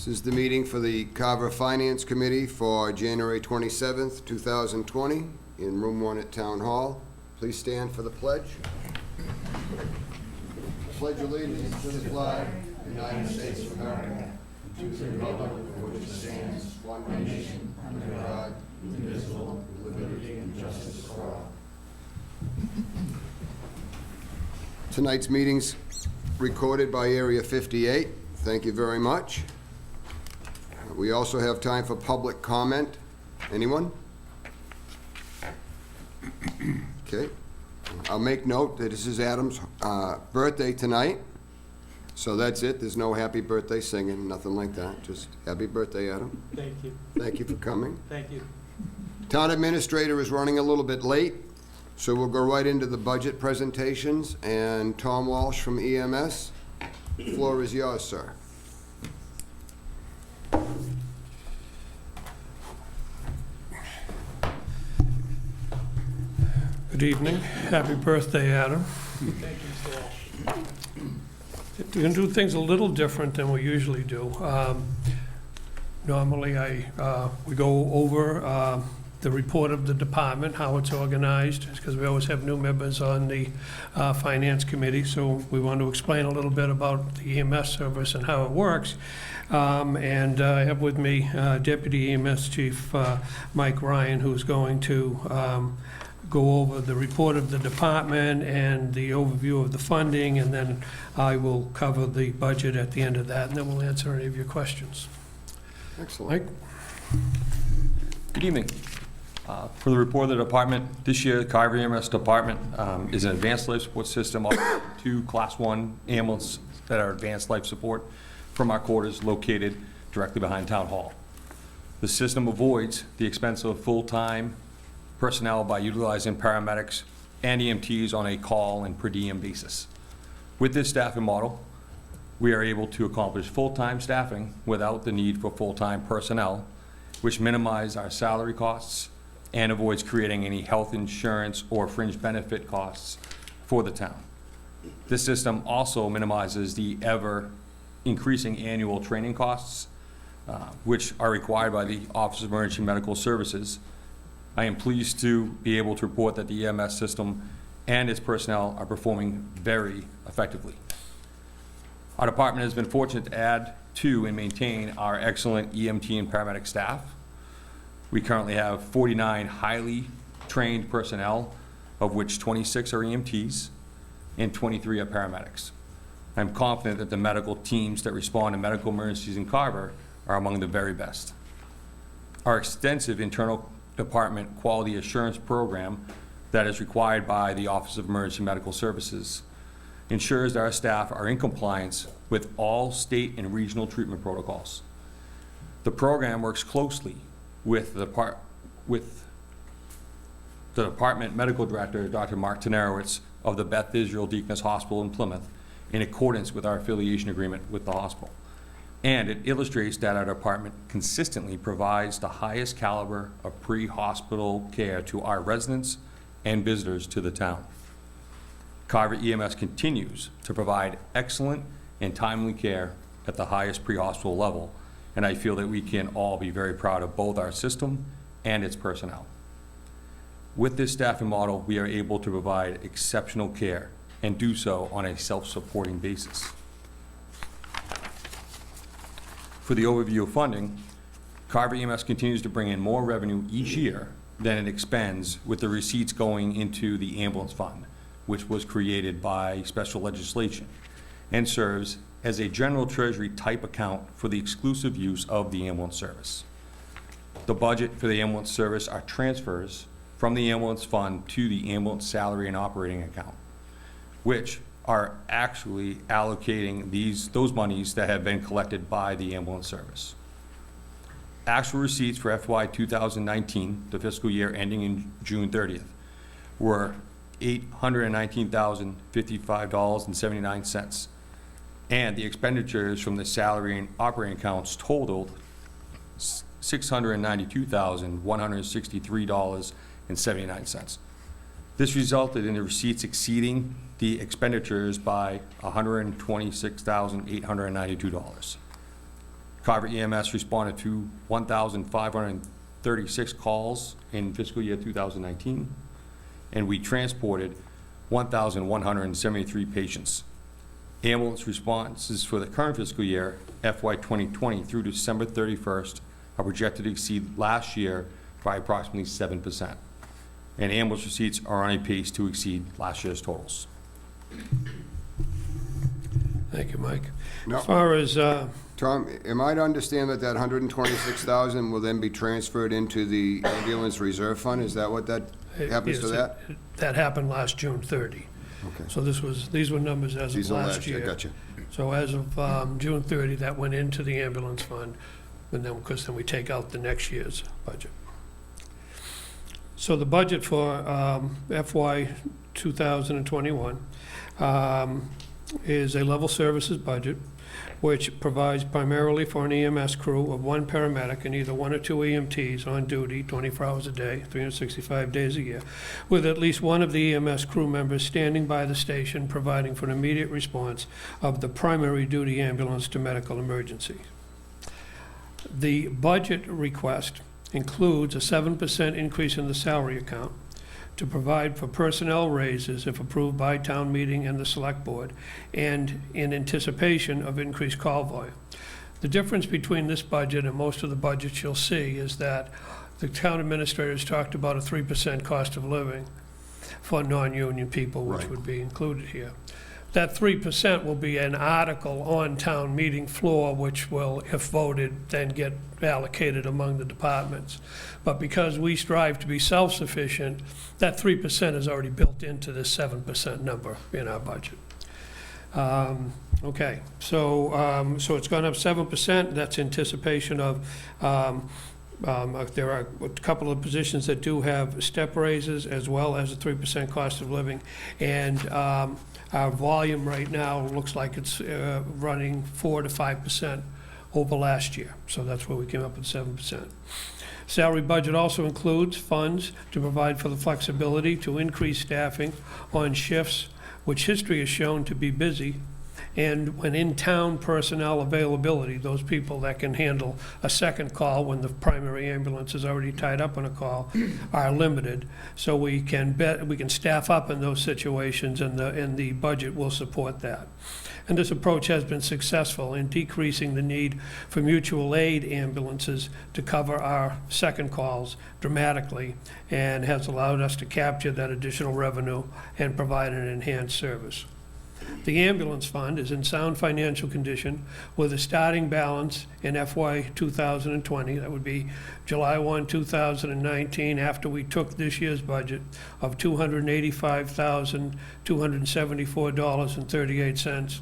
This is the meeting for the Carver Finance Committee for January 27th, 2020, in Room 1 at Town Hall. Please stand for the pledge. Pledge allegiance to the flag of the United States of America, to the republic for which it stands, one nation, under God, indivisible, with liberty and justice for all. Tonight's meeting's recorded by Area 58. Thank you very much. We also have time for public comment. Anyone? Okay. I'll make note that this is Adam's birthday tonight. So that's it. There's no happy birthday singing, nothing like that. Just happy birthday, Adam. Thank you. Thank you for coming. Thank you. Town administrator is running a little bit late, so we'll go right into the budget presentations. And Tom Walsh from EMS, the floor is yours, sir. Good evening. Happy birthday, Adam. Thank you, Mr. Walsh. We're going to do things a little different than we usually do. Normally, we go over the report of the department, how it's organized, because we always have new members on the Finance Committee, so we want to explain a little bit about the EMS service and how it works. And I have with me Deputy EMS Chief Mike Ryan, who's going to go over the report of the department and the overview of the funding, and then I will cover the budget at the end of that, and then we'll answer any of your questions. Excellent. Mike? Good evening. For the report of the department, this year the Carver EMS department is an advanced life support system offering 2 Class 1 ambulances that are advanced life support from our quarters located directly behind Town Hall. The system avoids the expense of full-time personnel by utilizing paramedics and EMTs on a call and per diem basis. With this staffing model, we are able to accomplish full-time staffing without the need for full-time personnel, which minimize our salary costs and avoids creating any health insurance or fringe benefit costs for the town. This system also minimizes the ever-increasing annual training costs, which are required by the Office of Emergency Medical Services. I am pleased to be able to report that the EMS system and its personnel are performing very effectively. Our department has been fortunate to add to and maintain our excellent EMT and paramedic staff. We currently have 49 highly trained personnel, of which 26 are EMTs and 23 are paramedics. I'm confident that the medical teams that respond to medical emergencies in Carver are among the very best. Our extensive internal department quality assurance program that is required by the Office of Emergency Medical Services ensures that our staff are in compliance with all state and regional treatment protocols. The program works closely with the department medical director, Dr. Mark Tenarowitz of the Beth Israel Deaconess Hospital in Plymouth, in accordance with our affiliation agreement with the hospital. And it illustrates that our department consistently provides the highest caliber of pre-hospital care to our residents and visitors to the town. Carver EMS continues to provide excellent and timely care at the highest pre-hospital level, and I feel that we can all be very proud of both our system and its personnel. With this staffing model, we are able to provide exceptional care and do so on a self-supporting basis. For the overview of funding, Carver EMS continues to bring in more revenue each year than it expends, with the receipts going into the ambulance fund, which was created by special legislation and serves as a general treasury type account for the exclusive use of the ambulance service. The budget for the ambulance service are transfers from the ambulance fund to the ambulance salary and operating account, which are actually allocating those monies that have been collected by the ambulance service. Actual receipts for FY 2019, the fiscal year ending in June 30th, were $819,055.79, and the expenditures from the salary and operating accounts totaled $692,163.79. This resulted in the receipts exceeding the expenditures by $126,892. Carver EMS responded to 1,536 calls in fiscal year 2019, and we transported 1,173 patients. Ambulance responses for the current fiscal year, FY 2020 through December 31st, are projected to exceed last year by approximately 7%. And ambulance receipts are on a pace to exceed last year's totals. Thank you, Mike. No. As far as, Tom, am I to understand that 126,000 will then be transferred into the ambulance reserve fund? Is that what that happens to yes, that? that happened last June 30. Okay. So these were numbers as These of are last year. Gotcha. So as of June 30, that went into the ambulance fund, and then, of course, then we take out the next year's budget. So the budget for FY 2021 is a level services budget, which provides primarily for an EMS crew of one paramedic and either one or two EMTs on duty 24 hours a day, 365 days a year, with at least one of the EMS crew members standing by the station providing for an immediate response of the primary duty ambulance to medical emergency. The budget request includes a 7% increase in the salary account to provide for personnel raises if approved by town meeting and the select board, and in anticipation of increased call volume. The difference between this budget and most of the budgets you'll see is that the town administrators talked about a 3% cost of living for non-union people, which Right. would be included here. That 3% will be an article on town meeting floor, which will, if voted, then get allocated among the departments. But because we strive to be self-sufficient, that 3% is already built into this 7% number in our budget. Okay, so it's gone up 7%. That's anticipation of, there are a couple of positions that do have step raises as well as a 3% cost of living. And our volume right now looks like it's running 4 to 5% over last year. So that's where we came up with 7%. Salary budget also includes funds to provide for the flexibility to increase staffing on shifts which history has shown to be busy, and when in-town personnel availability, those people that can handle a second call when the primary ambulance is already tied up on a call, are limited. So we can staff up in those situations, and the budget will support that. And this approach has been successful in decreasing the need for mutual aid ambulances to cover our second calls dramatically, and has allowed us to capture that additional revenue and provide an enhanced service. The ambulance fund is in sound financial condition with a starting balance in FY 2020, that would be July 1, 2019, after we took this year's budget, of $285,274.38,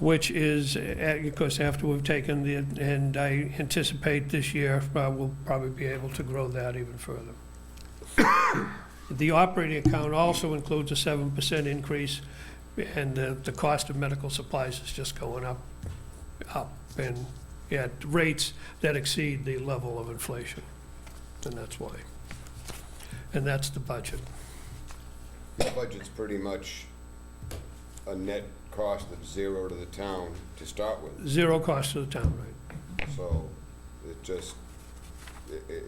which is, of course, after we've taken and I anticipate this year we'll probably be able to grow that even further. The operating account also includes a 7% increase, and the cost of medical supplies is just going up, and at rates that exceed the level of inflation, and that's why. And that's the budget. The budget's pretty much a net cost of zero to the town to start with. Zero cost to the town, right? So it just, the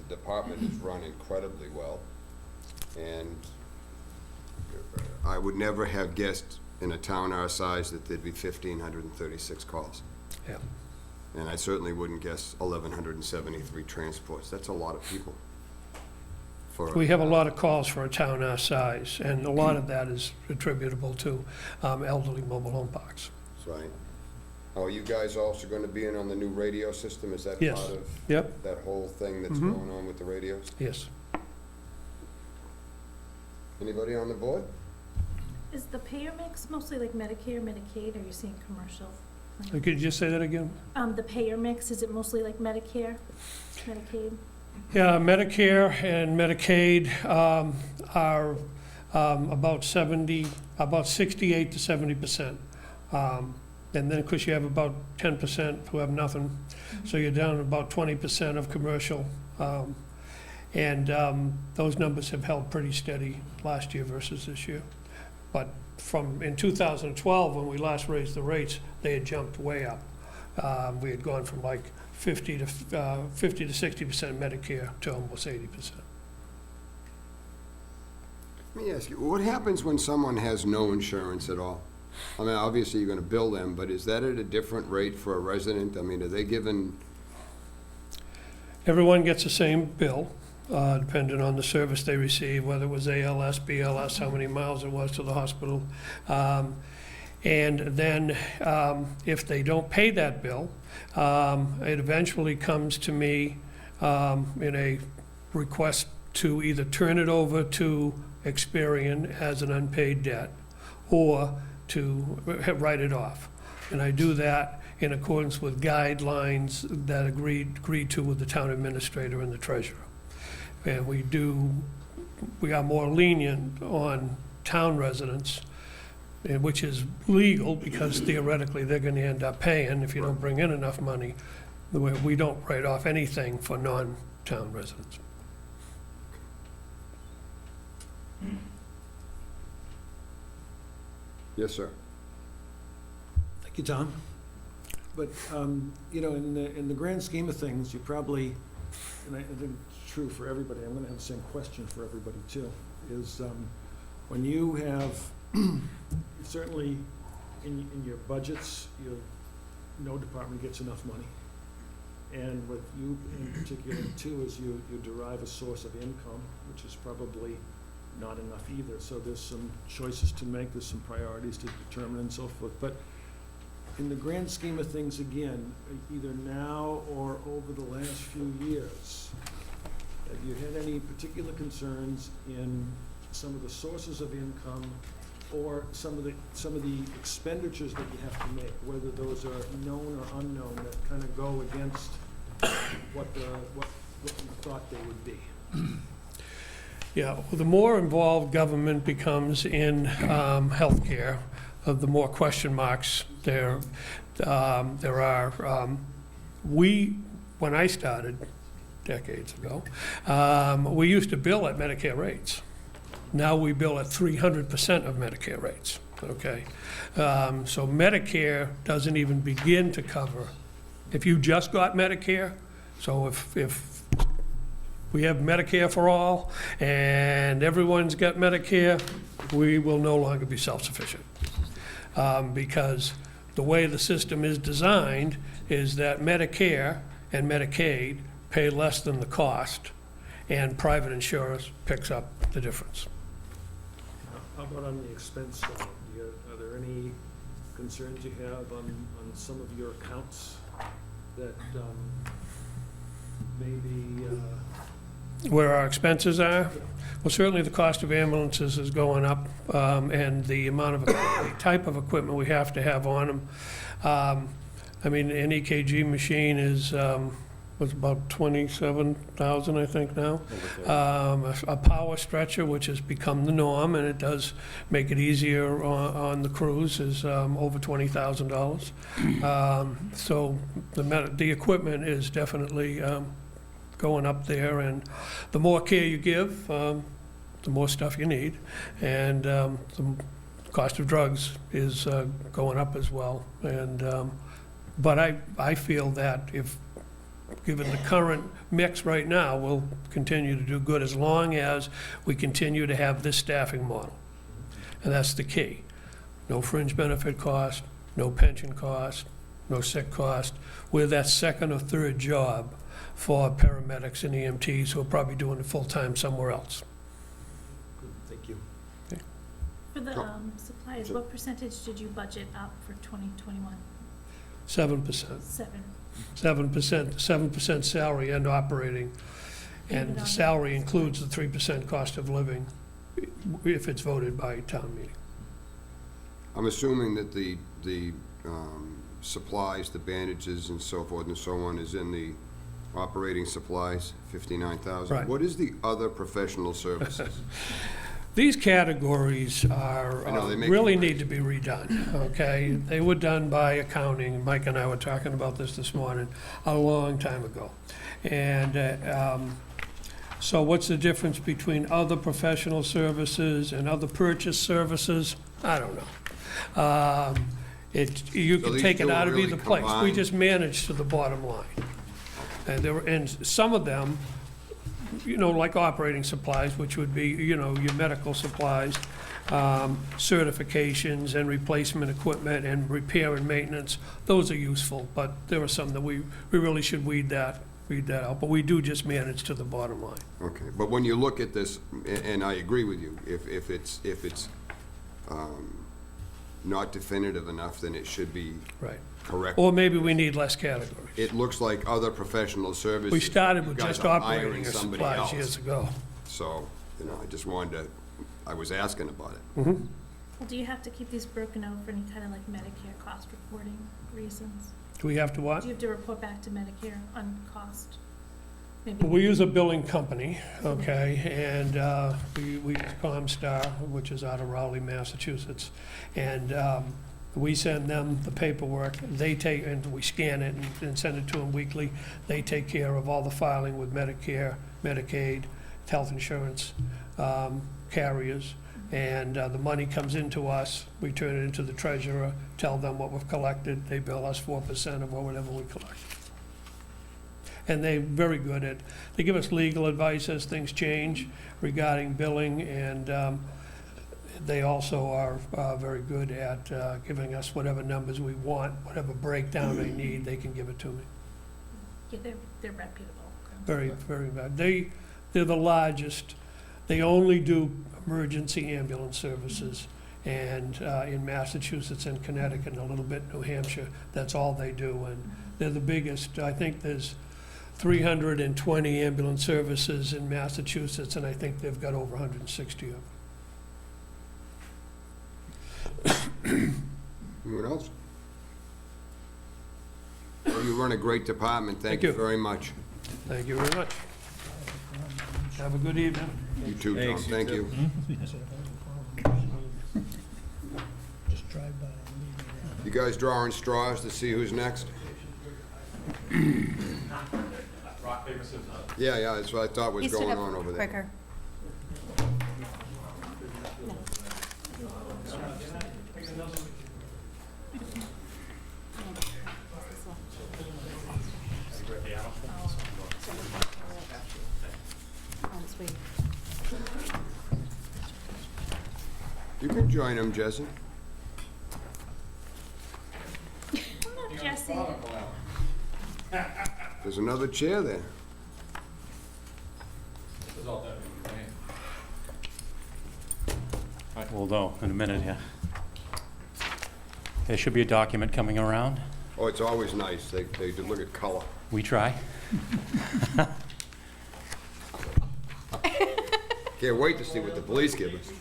department is run incredibly well. And I would never have guessed in a town our size that there'd be 1,536 calls. Yeah. And I certainly wouldn't guess 1,173 transports. That's a lot of people. We have a lot of calls for a town our size, and a lot of that is attributable to elderly mobile home parks. Right. Oh, are you guys also going to be in on the new radio system? Is that Yes. part of Yep. that whole thing that's Mhm. going on with the radios? Yes. Anybody on the board? Is the payer mix mostly like Medicare, Medicaid, or are you seeing commercial? Could you just say that again? The payer mix, is it mostly like Medicare, Medicaid? Yeah, Medicare and Medicaid are about 68 to 70%. And then, of course, you have about 10% who have nothing. So you're down to about 20% of commercial. And those numbers have held pretty steady last year versus this year. But in 2012, when we last raised the rates, they had jumped way up. We had gone from like 50 to 60% Medicare to almost 80%. Let me ask you, what happens when someone has no insurance at all? I mean, obviously, you're gonna bill them, but is that at a different rate for a resident? I mean, are they given, Everyone gets the same bill, depending on the service they receive, whether it was ALS, BLS, how many miles it was to the hospital. And then if they don't pay that bill, it eventually comes to me in a request to either turn it over to Experian as an unpaid debt or to write it off. And I do that in accordance with guidelines that agreed to with the town administrator and the treasurer. And we are more lenient on town residents, which is legal because theoretically they're going to end up paying if you don't bring in enough money. We don't write off anything for non-town residents. yes, sir? Thank you, Tom. But, you know, in the grand scheme of things, you probably, and I think it's true for everybody, I'm gonna have the same question for everybody too, is when you have, certainly in your budgets, no department gets enough money. And what you in particular too is you derive a source of income, which is probably not enough either. So there's some choices to make, there's some priorities to determine and so forth. But in the grand scheme of things, again, either now or over the last few years, have you had any particular concerns in some of the sources of income or some of the expenditures that you have to make, whether those are known or unknown, that kind of go against what you thought they would be? Yeah, well, the more involved government becomes in healthcare, the more question marks there are. When I started decades ago, we used to bill at Medicare rates. Now we bill at 300% of Medicare rates, okay? So Medicare doesn't even begin to cover, if you just got Medicare, so if we have Medicare for all and everyone's got Medicare, we will no longer be self-sufficient. Because the way the system is designed is that Medicare and Medicaid pay less than the cost, and private insurance picks up the difference. How about on the expense side? Are there any concerns you have on some of your accounts that maybe? Where our expenses are? Well, certainly the cost of ambulances is going up, and the amount of, the type of equipment we have to have on them. I mean, an EKG machine is, was about 27,000, I think now. A power stretcher, which has become the norm, and it does make it easier on the crews, is over $20,000. So the equipment is definitely going up there, and the more care you give, the more stuff you need, and the cost of drugs is going up as well. And but I feel that if given the current mix right now, we'll continue to do good as long as we continue to have this staffing model, and that's the key. No fringe benefit cost, no pension cost, no sick cost. We're that second or third job for paramedics and EMTs who are probably doing it full-time somewhere else. Good, thank you. For the supplies, what percentage did you budget up for 2021? 7%. 7. 7% salary and operating. And the salary includes the 3% cost of living if it's voted by town meeting. I'm assuming that the supplies, the bandages and so forth and so on is in the operating supplies, 59,000. Right. What is the other professional services? These categories are, I know, they make really it worse. need to be redone, okay? They were done by accounting. Mike and I were talking about this morning, a long time ago. And so what's the difference between other professional services and other purchase services? I don't know. You So can these take it two are out of really either place. We combined? just manage to the bottom line. And some of them, like operating supplies, which would be, your medical supplies, certifications and replacement equipment and repair and maintenance, those are useful, but there are some that we really should weed that out, but we do just manage to the bottom line. Okay, but when you look at this, and I agree with you, if it's not definitive enough, then it should be Right. correct. Or maybe we need less categories. It looks like other professional services. We started you with guys just are operating hiring as somebody supplies else. years ago. So, I just wanted to, I was asking about it. Well, do you have to keep these broken out for any kind of like Medicare cost reporting reasons? Do we have to what? Do you have to report back to Medicare on cost? Maybe. We use a billing company, okay, and we use Comstar, which is out of Raleigh, Massachusetts, and we send them the paperwork, they take, and we scan it and send it to them weekly. They take care of all the filing with Medicare, Medicaid, health insurance, carriers, and the money comes into us, we turn it into the treasurer, tell them what we've collected, they bill us 4% of whatever we collect. And they're very good at, they give us legal advice as things change regarding billing, and they also are very good at giving us whatever numbers we want, whatever breakdown they need, they can give it to me. Yeah, they're reputable. Very, very bad. They're the largest, they only do emergency ambulance services, and in Massachusetts and Connecticut, and a little bit New Hampshire, that's all they do, and they're the biggest. I think there's 320 ambulance services in Massachusetts, and I think they've got over 160 of them. Anyone else? Well, you run a great department, thank Thank you you. very much. Thank you very much. Have a good evening. You too, Tom, thank you. Just drive by and leave it around. You guys drawing straws to see who's next? Yeah, that's what I thought was He stood going up on over there. quicker. You can join him, Jesse. Come on, Jesse. There's another chair there. We'll know in a minute here. There should be a document coming around. Oh, it's always nice, they do look at color. We try. Can't wait to see what the police give us.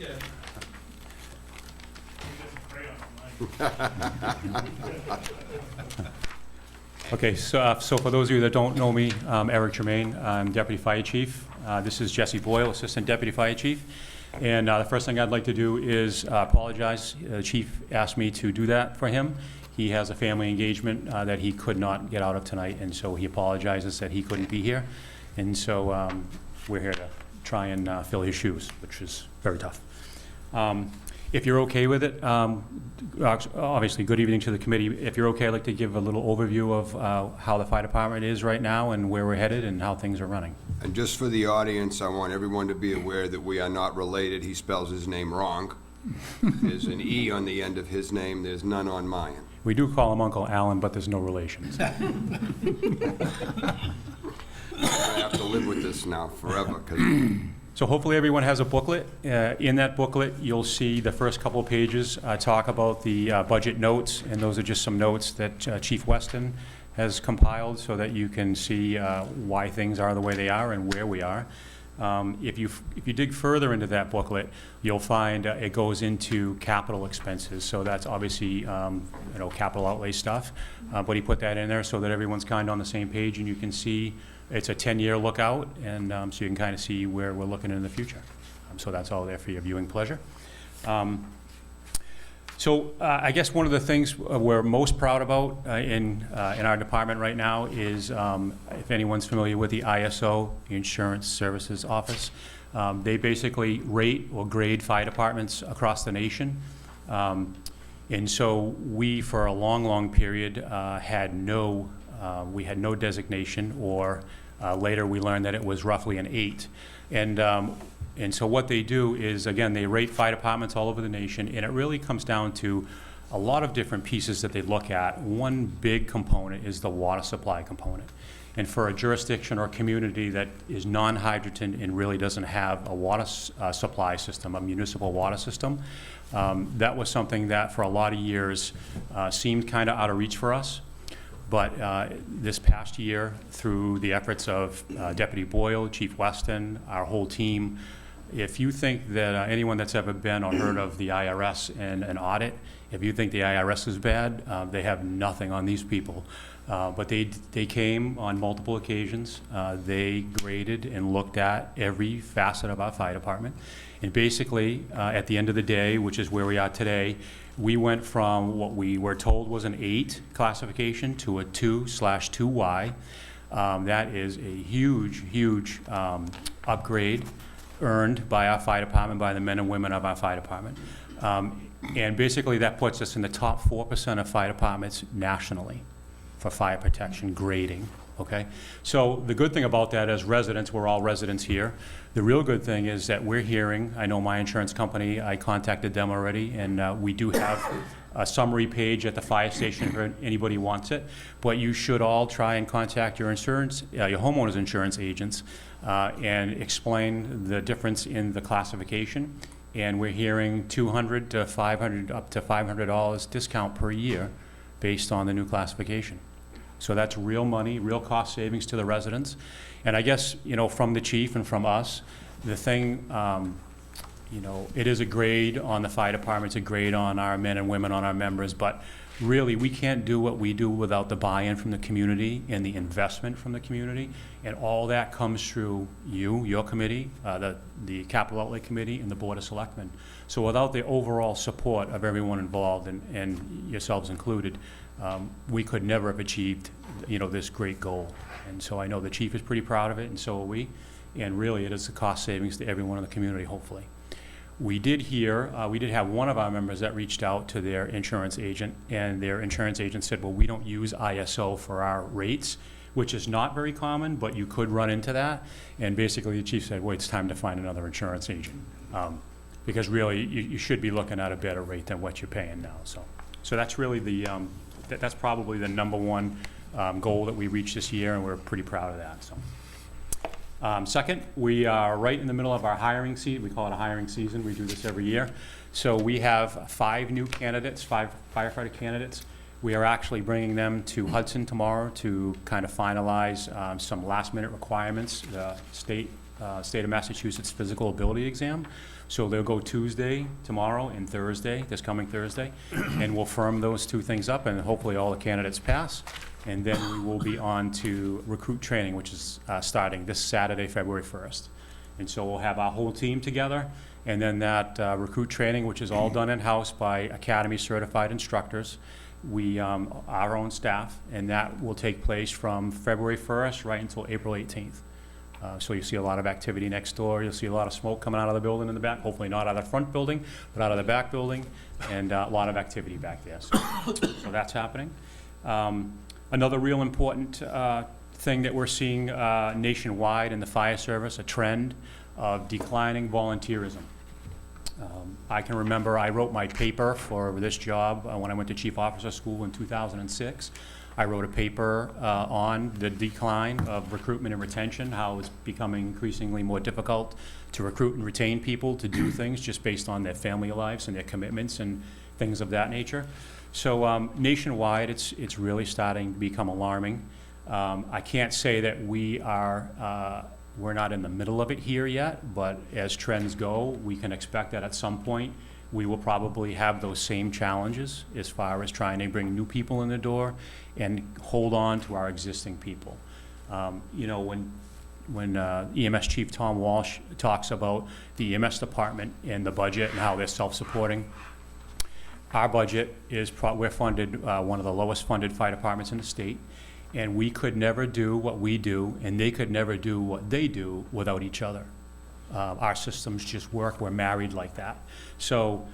Okay, so for those of you that don't know me, I'm Eric Germain. I'm Deputy Fire Chief. This is Jesse Boyle, Assistant Deputy Fire Chief. And the first thing I'd like to do is apologize. The Chief asked me to do that for him. He has a family engagement that he could not get out of tonight, and so he apologizes that he couldn't be here. And so we're here to try and fill his shoes, which is very tough. If you're okay with it, obviously, good evening to the committee. If you're okay, I'd like to give a little overview of how the fire department is right now and where we're headed and how things are running. And just for the audience, I want everyone to be aware that we are not related. He spells his name wrong. There's an E on the end of his name, there's none on mine. We do call him Uncle Alan, but there's no relation. I have to live with this now forever, 'cause So hopefully everyone has a booklet. In that booklet, you'll see the first couple of pages talk about the budget notes, and those are just some notes that Chief Weston has compiled so that you can see why things are the way they are and where we are. If you dig further into that booklet, you'll find it goes into capital expenses. So that's obviously capital outlay stuff. But he put that in there so that everyone's kind of on the same page, and you can see it's a 10-year lookout, and so you can kind of see where we're looking in the future. So that's all there for your viewing pleasure. So I guess one of the things we're most proud about in our department right now is, if anyone's familiar with the ISO, the Insurance Services Office, they basically rate or grade fire departments across the nation. And so we, for a long, long period, we had no designation, or later we learned that it was roughly an 8. And so what they do is, again, they rate fire departments all over the nation, and it really comes down to a lot of different pieces that they look at. One big component is the water supply component. And for a jurisdiction or community that is non-hydrogen and really doesn't have a water supply system, a municipal water system, that was something that for a lot of years seemed kind of out of reach for us. But this past year, through the efforts of Deputy Boyle, Chief Weston, our whole team, if you think that anyone that's ever been or heard of the IRS and an audit, if you think the IRS is bad, they have nothing on these people. But they came on multiple occasions. They graded and looked at every facet of our fire department. And basically, at the end of the day, which is where we are today, we went from what we were told was an 8 classification to a 2/2Y. That is a huge, huge upgrade earned by our fire department, by the men and women of our fire department. And basically, that puts us in the top 4% of fire departments nationally for fire protection grading, okay? So the good thing about that as residents, we're all residents here. The real good thing is that we're hearing, I know my insurance company, I contacted them already, and we do have a summary page at the fire station if anybody wants it. But you should all try and contact your insurance, your homeowner's insurance agents, and explain the difference in the classification. And we're hearing $200 to $500, up to $500 discount per year based on the new classification. So that's real money, real cost savings to the residents. And I guess, you know, from the chief and from us, the thing, you know, it is a grade on the fire department, it's a grade on our men and women, on our members, but really, we can't do what we do without the buy-in from the community and the investment from the community. And all that comes through you, your committee, the Capital Outlay Committee, and the Board of Selectmen. So without the overall support of everyone involved, and yourselves included, we could never have achieved, you know, this great goal. And so I know the chief is pretty proud of it, and so are we. And really, it is a cost savings to everyone in the community, hopefully. We did have one of our members that reached out to their insurance agent, and their insurance agent said, well, we don't use ISO for our rates, which is not very common, but you could run into that. And basically, the chief said, well, it's time to find another insurance agent. Because really, you should be looking at a better rate than what you're paying now. So that's really that's probably the number one goal that we reached this year, and we're pretty proud of that. So. Second, we are right in the middle of our hiring season. We call it a hiring season. We do this every year. So we have 5 new candidates, 5 firefighter candidates. We are actually bringing them to Hudson tomorrow to kind of finalize some last-minute requirements, the state of Massachusetts physical ability exam. So they'll go Tuesday, tomorrow, and Thursday, this coming Thursday, and we'll firm those 2 things up, and hopefully all the candidates pass. And then we will be on to recruit training, which is starting this Saturday, February 1st. And so we'll have our whole team together, and then that recruit training, which is all done in-house by Academy certified instructors, our own staff, and that will take place from February 1st right until April 18th. So you see a lot of activity next door. You'll see a lot of smoke coming out of the building in the back, hopefully not out of the front building, but out of the back building, and a lot of activity back there. So that's happening. Another real important thing that we're seeing nationwide in the fire service, a trend of declining volunteerism. I can remember I wrote my paper for this job when I went to Chief Officer School in 2006. I wrote a paper on the decline of recruitment and retention, how it's becoming increasingly more difficult to recruit and retain people to do things just based on their family lives and their commitments and things of that nature. So nationwide, it's really starting to become alarming. I can't say that we're not in the middle of it here yet, but as trends go, we can expect that at some point we will probably have those same challenges as far as trying to bring new people in the door and hold on to our existing people. You know, when EMS Chief Tom Walsh talks about the EMS department and the budget and how they're self-supporting, our budget is, we're funded, one of the lowest funded fire departments in the state, and we could never do what we do, and they could never do what they do without each other. Our systems just work, we're married like that. So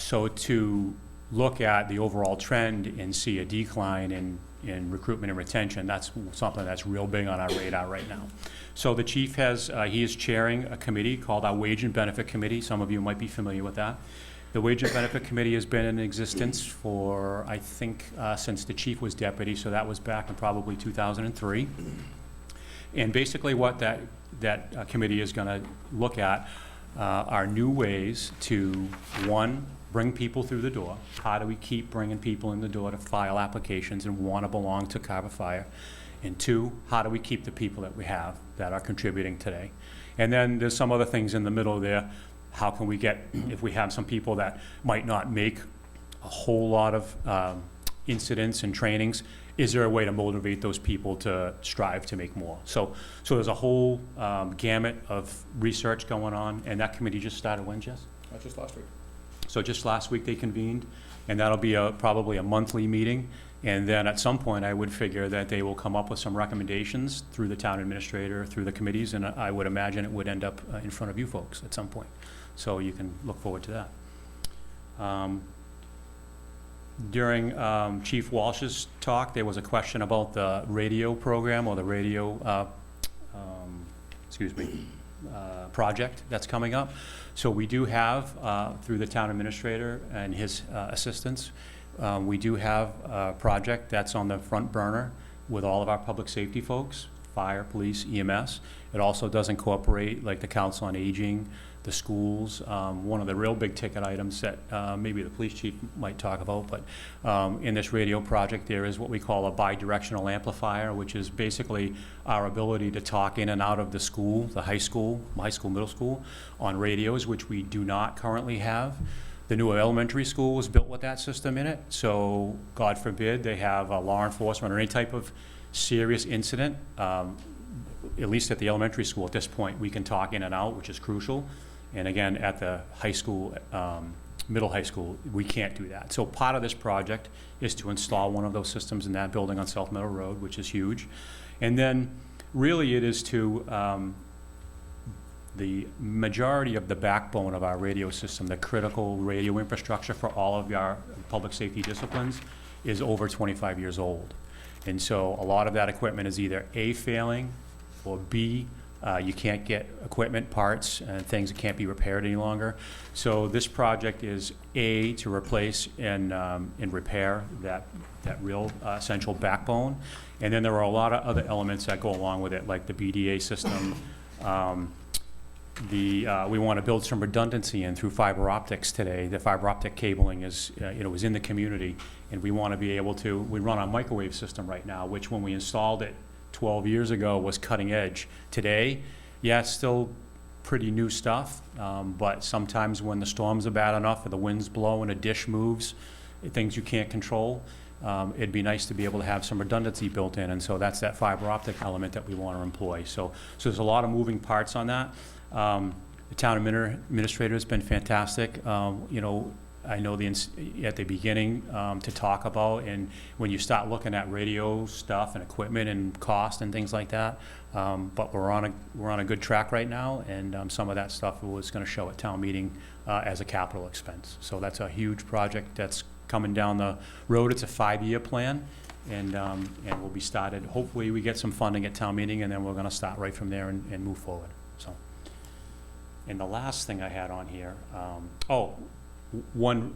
So to look at the overall trend and see a decline in recruitment and retention, that's something that's real big on our radar right now. So the chief he is chairing a committee called our Wage and Benefit Committee. Some of you might be familiar with that. The Wage and Benefit Committee has been in existence for, I think, since the chief was deputy, so that was back in probably 2003. And basically what that committee is going to look at are new ways to, one, bring people through the door. How do we keep bringing people in the door to file applications and want to belong to Carver Fire? And two, how do we keep the people that we have that are contributing today? And then there's some other things in the middle there. How can we get, if we have some people that might not make a whole lot of incidents and trainings, is there a way to motivate those people to strive to make more? So there's a whole gamut of research going on, and that committee just started when, Jess? Just last week. So just last week they convened, and that'll be probably a monthly meeting. And then at some point, I would figure that they will come up with some recommendations through the town administrator, through the committees, and I would imagine it would end up in front of you folks at some point. So you can look forward to that. During Chief Walsh's talk, there was a question about the radio program or the radio, project that's coming up. So we do have, through the town administrator and his assistants, we do have a project that's on the front burner with all of our public safety folks, fire, police, EMS. It also does incorporate like the Council on Aging, the schools. One of the real big ticket items that maybe the police chief might talk about, but in this radio project there is what we call a bi-directional amplifier, which is basically our ability to talk in and out of the school, the high school, middle school, on radios, which we do not currently have. The new elementary school was built with that system in it, so God forbid they have law enforcement or any type of serious incident, at least at the elementary school at this point, we can talk in and out, which is crucial. And again, at the high school, middle high school, we can't do that. So part of this project is to install one of those systems in that building on South Meadow Road, which is huge. And then really it is to, the majority of the backbone of our radio system, the critical radio infrastructure for all of our public safety disciplines, is over 25 years old. And so a lot of that equipment is either A, failing, or B, you can't get equipment, parts, and things that can't be repaired any longer. So this project is A, to replace and repair that real essential backbone. And then there are a lot of other elements that go along with it, like the BDA system. We want to build some redundancy in through fiber optics today. The fiber optic cabling is in the community, and we want to be able to, we run a microwave system right now, which when we installed it 12 years ago was cutting edge. Today, yeah, it's still pretty new stuff, but sometimes when the storms are bad enough or the winds blow and a dish moves, things you can't control, it'd be nice to be able to have some redundancy built in, and so that's that fiber optic element that we want to employ. So there's a lot of moving parts on that. The town administrator has been fantastic. I know at the beginning to talk about, and when you start looking at radio stuff and equipment and cost and things like that, but we're on a good track right now, and some of that stuff was going to show at town meeting as a capital expense. So that's a huge project that's coming down the road. It's a 5-year plan, and will be started. Hopefully we get some funding at town meeting, and then we're going to start right from there and move forward. So, and the last thing I had on here, one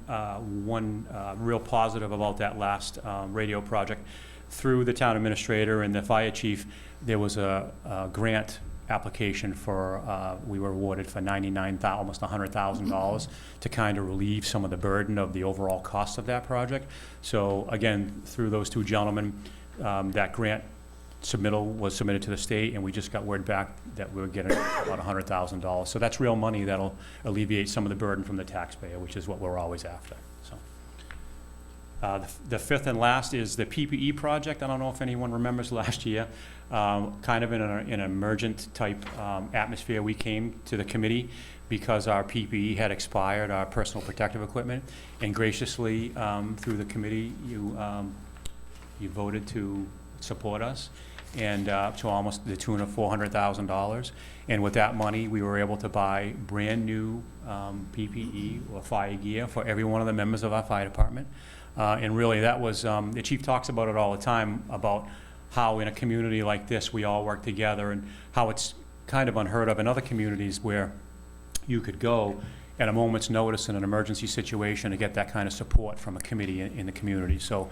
real positive about that last radio project, through the town administrator and the fire chief, there was a grant application for, we were awarded for almost $100,000 to kind of relieve some of the burden of the overall cost of that project. So again, through those two gentlemen, that grant submittal was submitted to the state, and we just got word back that we were getting about $100,000. So that's real money that'll alleviate some of the burden from the taxpayer, which is what we're always after. So, the fifth and last is the PPE project. I don't know if anyone remembers last year, kind of in an emergent type atmosphere. We came to the committee because our PPE had expired, our personal protective equipment, and graciously through the committee, you voted to support us. and to almost the tune of $400,000. And with that money, we were able to buy brand-new PPE or fire gear for every one of the members of our fire department. And really, that was, the chief talks about it all the time, about how in a community like this, we all work together, and how it's kind of unheard of in other communities where you could go at a moment's notice in an emergency situation to get that kind of support from a committee in the community. So,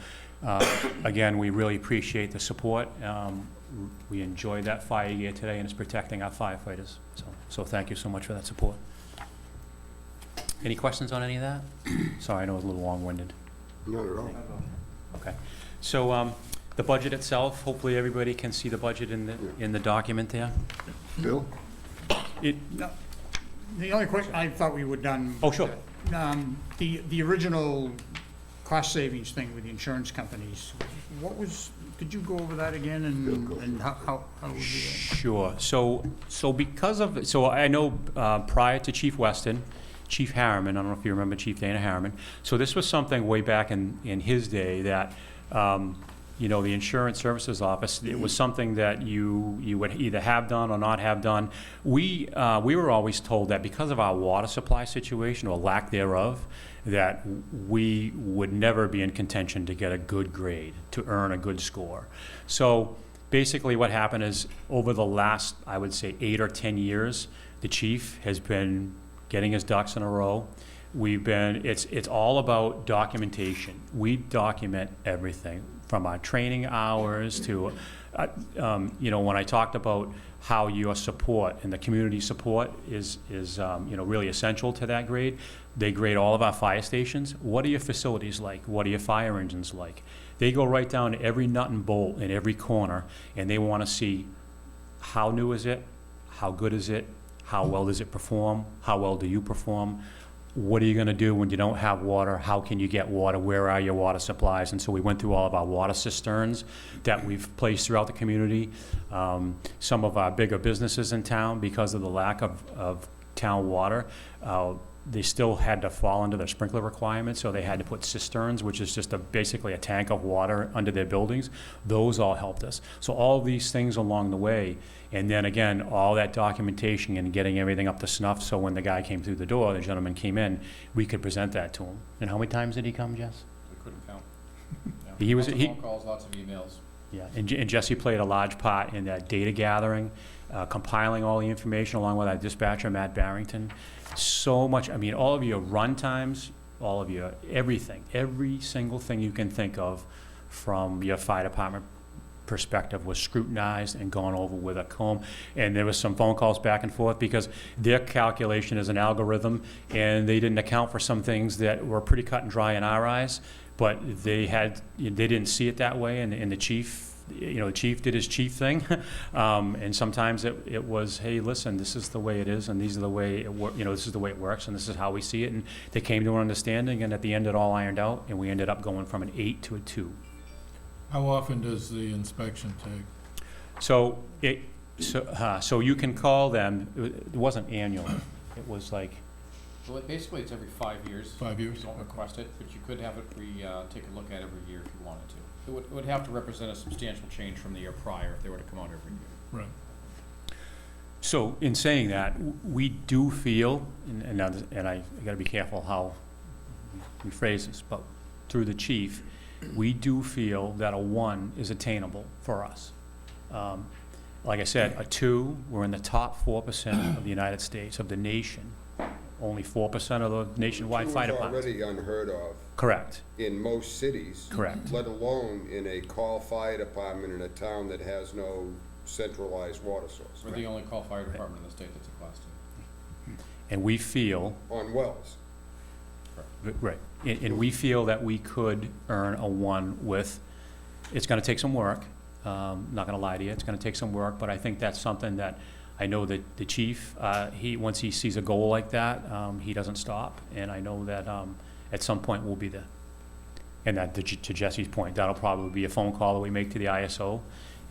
again, we really appreciate the support. We enjoyed that fire gear today, and it's protecting our firefighters. So thank you so much for that support. Any questions on any of that? Sorry, I know it was a little long-winded. Not at all. Okay. So, the budget itself, hopefully everybody can see the budget in the document there. Bill? No, the only question, I thought we were done. Oh, sure. The original cost savings thing with the insurance companies, what was, could you go over that again, and how would you do that? Sure. So because of, so I know prior to Chief Weston, Chief Harriman, I don't know if you remember Chief Dana Harriman, so this was something way back in his day that, you know, the Insurance Services Office, it was something that you would either have done or not have done. We were always told that because of our water supply situation, or lack thereof, that we would never be in contention to get a good grade, to earn a good score. So basically what happened is, over the last, I would say, 8 or 10 years, the chief has been getting his ducks in a row. It's all about documentation. We document everything, from our training hours to, you know, when I talked about how your support and the community support is you know, really essential to that grade. They grade all of our fire stations. What are your facilities like? What are your fire engines like? They go right down to every nut and bolt in every corner, and they want to see how new is it, how good is it, how well does it perform, how well do you perform, what are you going to do when you don't have water, how can you get water, where are your water supplies? And so we went through all of our water cisterns that we've placed throughout the community. Some of our bigger businesses in town, because of the lack of town water, they still had to fall under their sprinkler requirements, so they had to put cisterns, which is just basically a tank of water under their buildings. Those all helped us. So all these things along the way, and then again, all that documentation and getting everything up to snuff, so when the guy came through the door, the gentleman came in, we could present that to him. And how many times did he come, Jess? We couldn't count. He was- Lots of he- phone calls, lots of emails. Yeah, and Jesse played a large part in that data gathering, compiling all the information along with our dispatcher, Matt Barrington. So much, I mean, all of your run times, all of your everything, every single thing you can think of from your fire department perspective was scrutinized and gone over with a comb. And there was some phone calls back and forth because their calculation is an algorithm, and they didn't account for some things that were pretty cut and dry in our eyes, but they didn't see it that way, and the chief, you know, the chief did his chief thing, and sometimes it was, hey, listen, this is the way it is, and these are the way this is the way it works, and this is how we see it, and they came to an understanding, and at the end it all ironed out, and we ended up going from an 8 to a 2. How often does the inspection take? So so you can call them. It wasn't annual. It was like, Well, basically, it's every 5 years. 5 years? You don't request it, but you could have it take a look at every year if you wanted to. It would have to represent a substantial change from the year prior if they were to come out every year. Right. so in saying that, we do feel, and I got to be careful how we phrase this, but through the chief, we do feel that a 1 is attainable for us. Like I said, a 2, we're in the top 4% of the United States, of the nation. Only 4% of the nationwide fire departments. Already unheard of Correct, in most cities. correct. Let alone in a call fire department in a town that has no centralized water source. We're the only call fire department in the state that's a class 2. And we feel, On wells. right, and we feel that we could earn a 1 with, it's gonna take some work, not gonna lie to you, it's gonna take some work, but I think that's something that, I know that the chief, once he sees a goal like that, he doesn't stop, and I know that, at some point we'll be there. And that, to Jesse's point, that'll probably be a phone call that we make to the ISO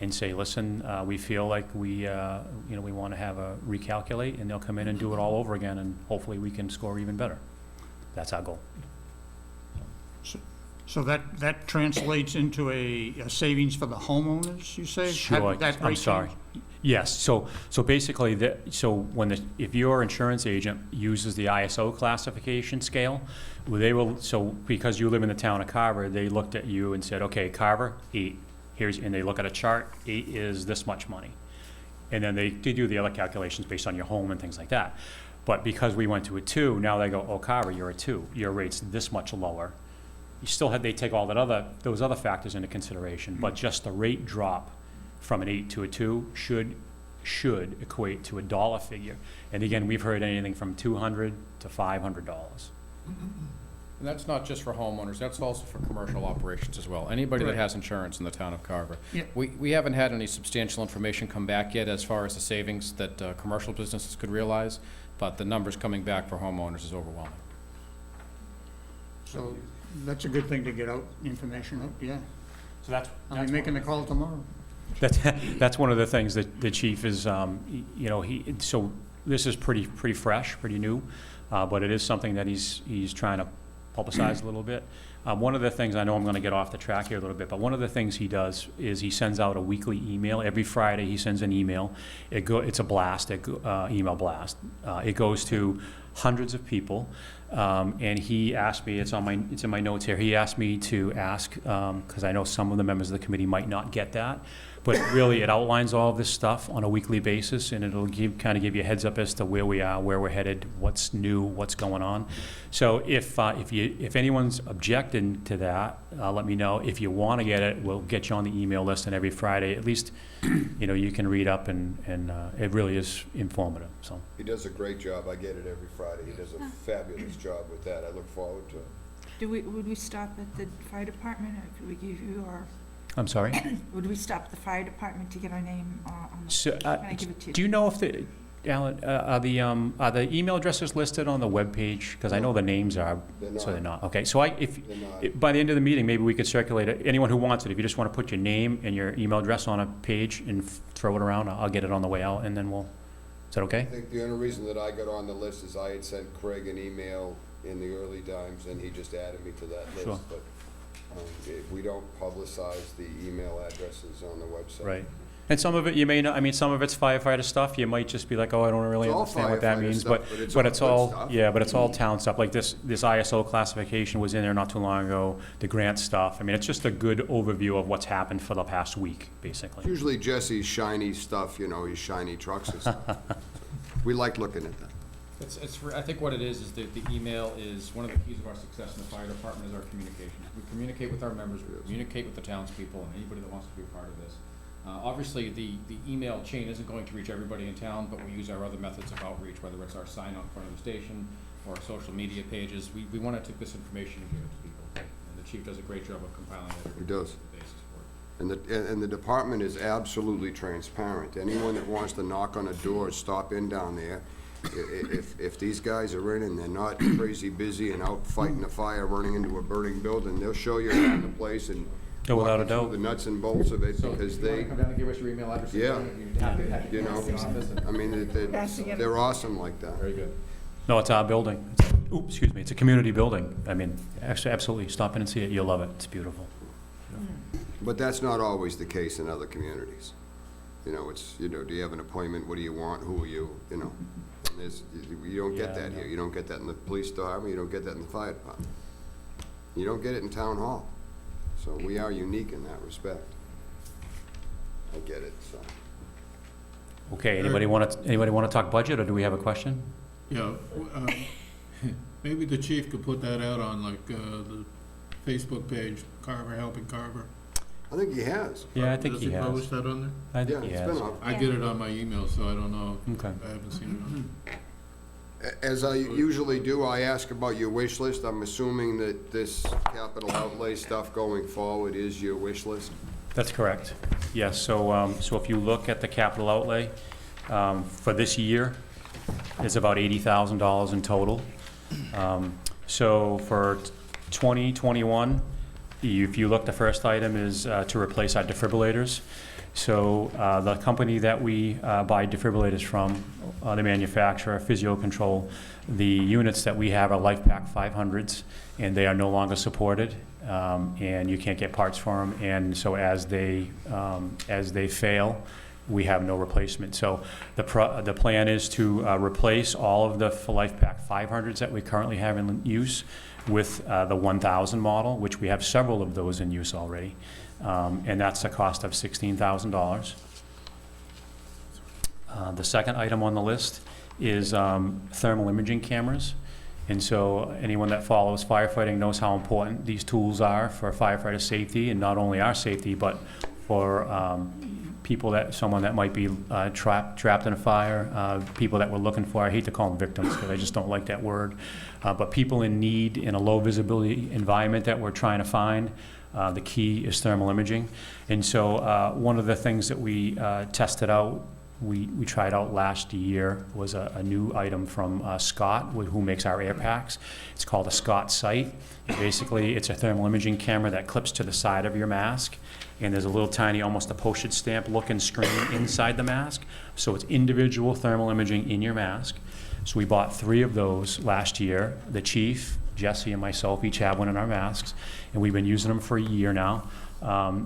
and say, listen, we feel like we wanna have a recalculate, and they'll come in and do it all over again, and hopefully we can score even better. That's our goal. So that translates into a savings for the homeowners, you say? Sure, That I'm rate sorry. change? Yes, so basically, if your insurance agent uses the ISO classification scale, well, they will, so because you live in the town of Carver, they looked at you and said, okay, Carver, 8, and they look at a chart, 8 is this much money. And then they do the other calculations based on your home and things like that. But because we went to a 2, now they go, oh, Carver, you're a 2, your rate's this much lower. You still have, they take all those other factors into consideration, but just the rate drop from an 8 to a 2 should equate to a dollar figure. And again, we've heard anything from $200 to $500. And that's not just for homeowners, that's also for commercial operations as well. Anybody that Right. has insurance in the town of Carver. Yeah. We haven't had any substantial information come back yet as far as the savings that commercial businesses could realize, but the numbers coming back for homeowners is overwhelming. So that's a good thing to get out, information out, yeah. So that's I'll be making the call tomorrow. That's one of the things that the chief is, so this is pretty fresh, pretty new, but it is something that he's trying to publicize a little bit. One of the things, I know I'm going to get off the track here a little bit, but one of the things he does is he sends out a weekly email. Every Friday, he sends an email. It's a blast, email blast. It goes to hundreds of people, and he asked me, it's in my notes here, he asked me to ask, because I know some of the members of the committee might not get that, but really, it outlines all of this stuff on a weekly basis, and it'll kind of give you a heads up as to where we are, where we're headed, what's new, what's going on. So if anyone's objecting to that, let me know. If you want to get it, we'll get you on the email list, and every Friday, at least, you can read up, and it really is informative, so. He does a great job. I get it every Friday. He does a fabulous job with that. I look forward to it. Would we stop at the fire department, or could we give you our, I'm sorry? would we stop at the fire department to get our name on the, So, can I give it to you? do you know if Alan, are the email addresses listed on the webpage? Because I know the names are, They're so they're not. not. Okay, so They're not. by the end of the meeting, maybe we could circulate it. Anyone who wants it, if you just want to put your name and your email address on a page and throw it around, I'll get it on the way out, and then is that I okay? think the only reason that I got on the list is I had sent Craig an email in the early times, and he just added me to that list. Sure. But we don't publicize the email addresses on the website. Right. And some of it, you may not, I mean, some of it's firefighter stuff. You might just be like, oh, I don't really It's all understand what that firefighter means, stuff, but it's all all, good stuff. yeah, but it's all town stuff. Like this ISO classification was in there not too long ago, the grant stuff. I mean, it's just a good overview of what's happened for the past week, basically. Usually Jesse's shiny stuff, his shiny trucks and stuff. We like looking at that. I think what it is the email is, one of the keys of our success in the fire department is our communication. We communicate with our members, we communicate with the townspeople, and anybody that wants to be a part of this. Obviously, the email chain isn't going to reach everybody in town, but we use our other methods of outreach, whether it's our sign out in front of the station or our social media pages. We want to take this information and give it to people. And the chief does a great job of compiling that every He does. the basis for it. And the department is absolutely transparent. Anyone that wants to knock on a door, stop in down there. If these guys are in and they're not crazy busy and out fighting a fire, running into a burning building, they'll show you around the place and Oh, without walk a you through doubt. the nuts and bolts of it, So because if you they, wanna come down and give us your email address? Yeah. You're happy to have you know, I mean, they're awesome like that. Very good. No, it's our building. Oops, excuse me, it's a community building. I mean, actually, absolutely, stop in and see it. You'll love it. It's beautiful. But that's not always the case in other communities. It's, do you have an appointment? What do you want? Who are you? You don't get Yeah, that no. here. You don't get that in the police department. You don't get that in the fire department. You don't get it in town hall. So we are unique in that respect. I get it, so. Okay, anybody want to talk budget, or do we have a question? Yeah, maybe the chief could put that out on the Facebook page, Carver Helping Carver. I think he has. Yeah, I think he Does he has. publish that on there? I Yeah, think he it's has. been up. I get it on my email, so I don't know. Okay. I haven't seen it on. As I usually do, I ask about your wish list. I'm assuming that this capital outlay stuff going forward is your wish list? That's correct. Yes, so if you look at the capital outlay, for this year, it's about $80,000 in total. So for 2021, If you look, the first item is to replace our defibrillators. So the company that we buy defibrillators from, the manufacturer, Physio Control, the units that we have are LifePak 500s, and they are no longer supported, and you can't get parts for them. And so as they fail, we have no replacement. So the plan is to replace all of the LifePak 500s that we currently have in use with the 1000 model, which we have several of those in use already. And that's a cost of $16,000. The second item on the list is thermal imaging cameras. And so anyone that follows firefighting knows how important these tools are for firefighter safety, and not only our safety, but for someone that might be trapped in a fire, people that we're looking for. I hate to call them victims because I just don't like that word. But people in need in a low visibility environment that we're trying to find. The key is thermal imaging. And so one of the things that we tested out, we tried out last year, was a new item from Scott, who makes our air packs. It's called a Scott Sight. And basically, it's a thermal imaging camera that clips to the side of your mask. And there's a little tiny, almost a postage stamp looking screen inside the mask. So it's individual thermal imaging in your mask. So we bought 3 of those last year. The chief, Jesse, and myself each have one in our masks, and we've been using them for a year now.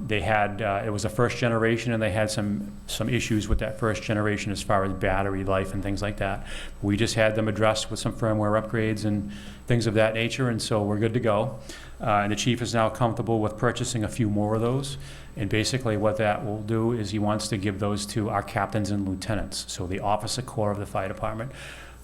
They had, it was a first generation, and they had some issues with that first generation as far as battery life and things like that. We just had them addressed with some firmware upgrades and things of that nature, and so we're good to go. And the chief is now comfortable with purchasing a few more of those. And basically what that will do is he wants to give those to our captains and lieutenants, so the officer corps of the fire department.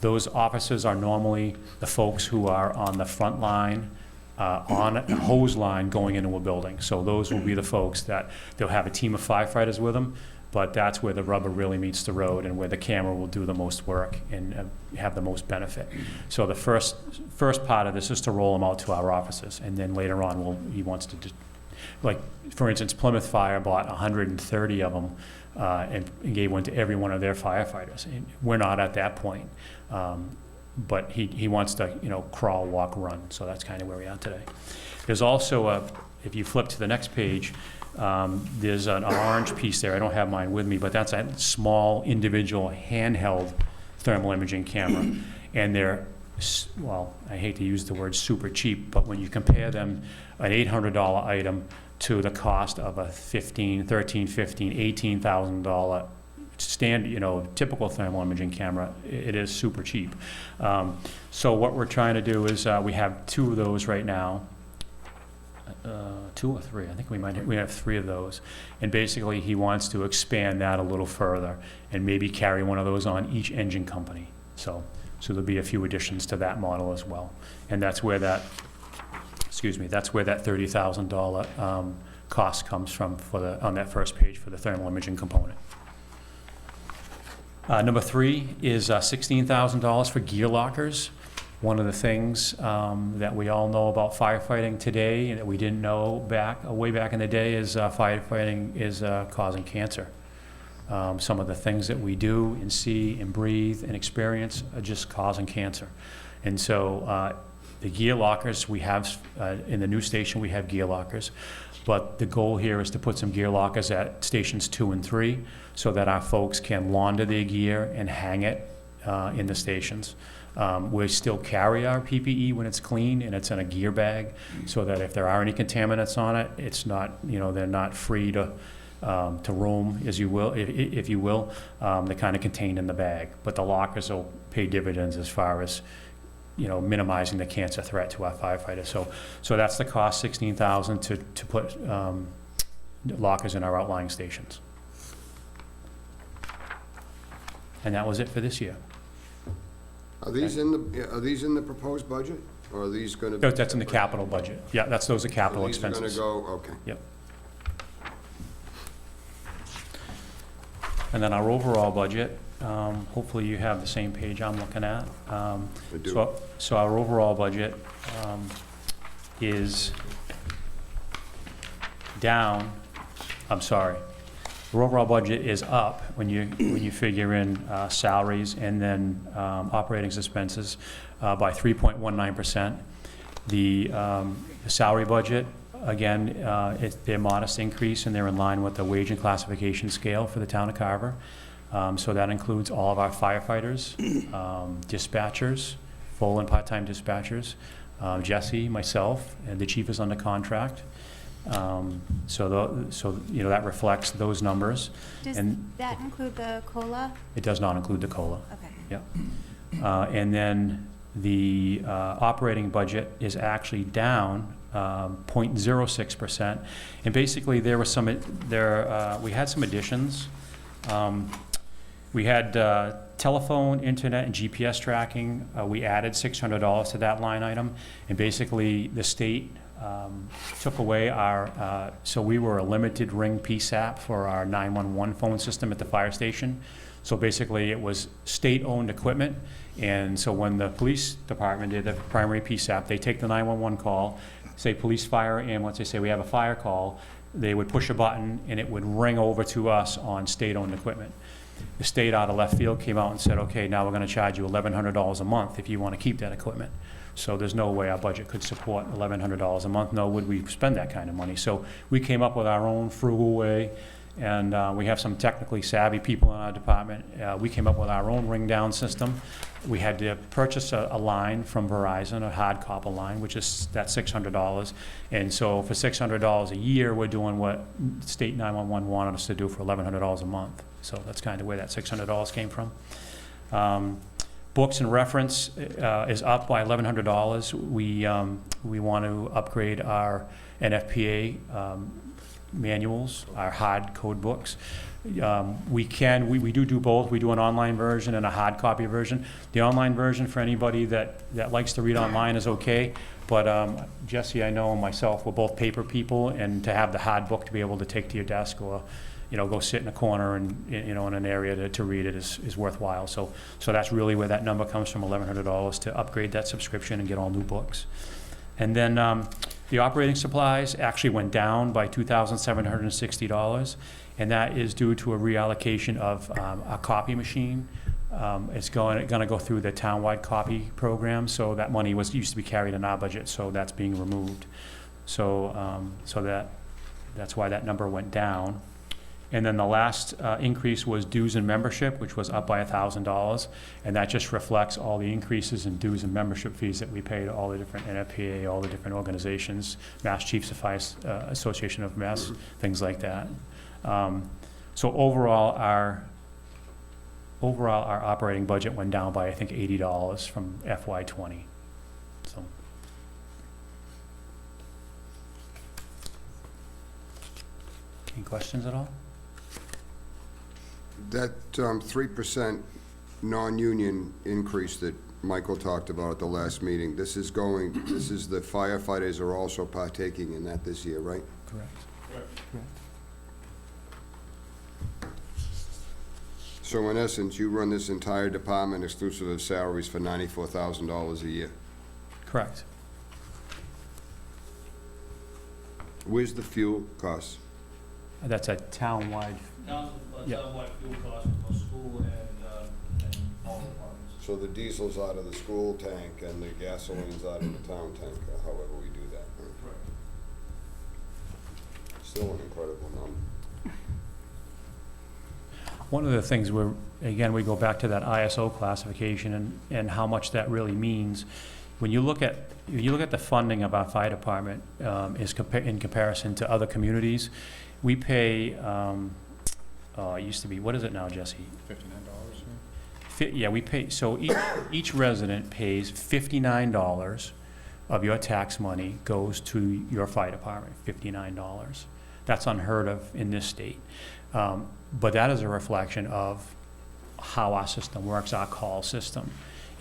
Those officers are normally the folks who are on the front line, on a hose line going into a building. So those will be the folks that they'll have a team of firefighters with them, but that's where the rubber really meets the road and where the camera will do the most work and have the most benefit. So the first part of this is to roll them out to our officers, and then later on he wants to just, like, for instance, Plymouth Fire bought 130 of them and gave one to every one of their firefighters. And we're not at that point. But he wants to, crawl, walk, run. So that's kind of where we are today. There's also if you flip to the next page, there's an orange piece there. I don't have mine with me, but that's a small individual handheld thermal imaging camera. And they're, well, I hate to use the word super cheap, but when you compare them, an $800 item to the cost of a $18,000 standard, typical thermal imaging camera, it is super cheap. So what we're trying to do is we have 2 of those right now. 2 or 3, I think we have 3 of those. And basically he wants to expand that a little further and maybe carry one of those on each engine company. So there'll be a few additions to that model as well. And that's where that $30,000 cost comes from on that first page for the thermal imaging component. Number 3 is $16,000 for gear lockers. One of the things that we all know about firefighting today and that we didn't know way back in the day is firefighting is causing cancer. Some of the things that we do and see and breathe and experience are just causing cancer. And so the gear lockers we have, in the new station we have gear lockers, but the goal here is to put some gear lockers at stations 2 and 3 so that our folks can launder their gear and hang it in the stations. We still carry our PPE when it's clean and it's in a gear bag, so that if there are any contaminants on it, it's not, they're not free to roam, as you will, if you will. They're kind of contained in the bag. But the lockers will pay dividends as far as minimizing the cancer threat to our firefighters. So that's the cost, $16,000 to put lockers in our outlying stations. And that was it for this year. Are these in the proposed budget, or are these going to be? That's in the capital budget. Yeah, those are capital expenses. These are going to go, okay. Yep. And then our overall budget, hopefully you have the same page I'm looking at. I do. So our overall budget is down, our overall budget is up when you figure in salaries and then operating expenses by 3.19%. The salary budget Again, they're modest increase, and they're in line with the wage and classification scale for the town of Carver. So that includes all of our firefighters, dispatchers, full and part-time dispatchers, Jesse, myself, and the chief is under contract. So that reflects those numbers. Does And that include the COLA? it does not include the COLA. Okay. And then the operating budget is actually down 0.06%. And basically, we had some additions. We had telephone, internet, and GPS tracking. We added $600 to that line item. And basically, the state took away our, so we were a limited ring PSAP for our 911 phone system at the fire station. So basically, it was state-owned equipment. And so when the police department did the primary PSAP, they take the 911 call, say police, fire, ambulance, they say we have a fire call. They would push a button and it would ring over to us on state-owned equipment. The state out of left field came out and said, okay, now we're gonna charge you $1,100 a month if you wanna keep that equipment. So there's no way our budget could support $1,100 a month, nor would we spend that kind of money. So we came up with our own frugal way, and we have some technically savvy people in our department. We came up with our own ring down system. We had to purchase a line from Verizon, a hard copper line, which is that $600. And so for $600 a year, we're doing what state 911 wanted us to do for $1,100 a month. So that's kind of where that $600 came from. Books and reference is up by $1,100. We want to upgrade our NFPA manuals, our hard code books. We do both. We do an online version and a hard copy version. The online version for anybody that likes to read online is okay, but Jesse, I know, and myself, we're both paper people, and to have the hard book to be able to take to your desk or go sit in a corner and in an area to read it is worthwhile. So that's really where that number comes from, $1,100 to upgrade that subscription and get all new books. And then the operating supplies actually went down by $2,760, and that is due to a reallocation of a copy machine. It's going to go through the townwide copy program, so that money used to be carried in our budget, so that's being removed. So that's why that number went down. And then the last increase was dues and membership, which was up by $1,000, and that just reflects all the increases in dues and membership fees that we pay to all the different NFPA, all the different organizations, Mass Chiefs of Fire Association of Mass, things like that. So overall, our operating budget went down by, I think, $80 from FY20. So. Any questions at all? That 3% non-union increase that Michael talked about at the last meeting, this is the firefighters are also partaking in that this year, right? Correct. So in essence, you run this entire department exclusive of salaries for $94,000 a year. Correct. Where's the fuel cost? That's a townwide. Yeah. Townwide fuel cost for both school and all departments. So the diesel's out of the school tank and the gasoline's out of the town tank, or however we do that. Correct. Still an incredible number. One of the things we go back to that ISO classification and how much that really means. When you look at the funding of our fire department in comparison to other communities, we pay, it used to be, what is it now, Jesse? $59. Yeah, we pay, so each resident pays $59 of your tax money goes to your fire department, $59. That's unheard of in this state. But that is a reflection of how our system works, our call system.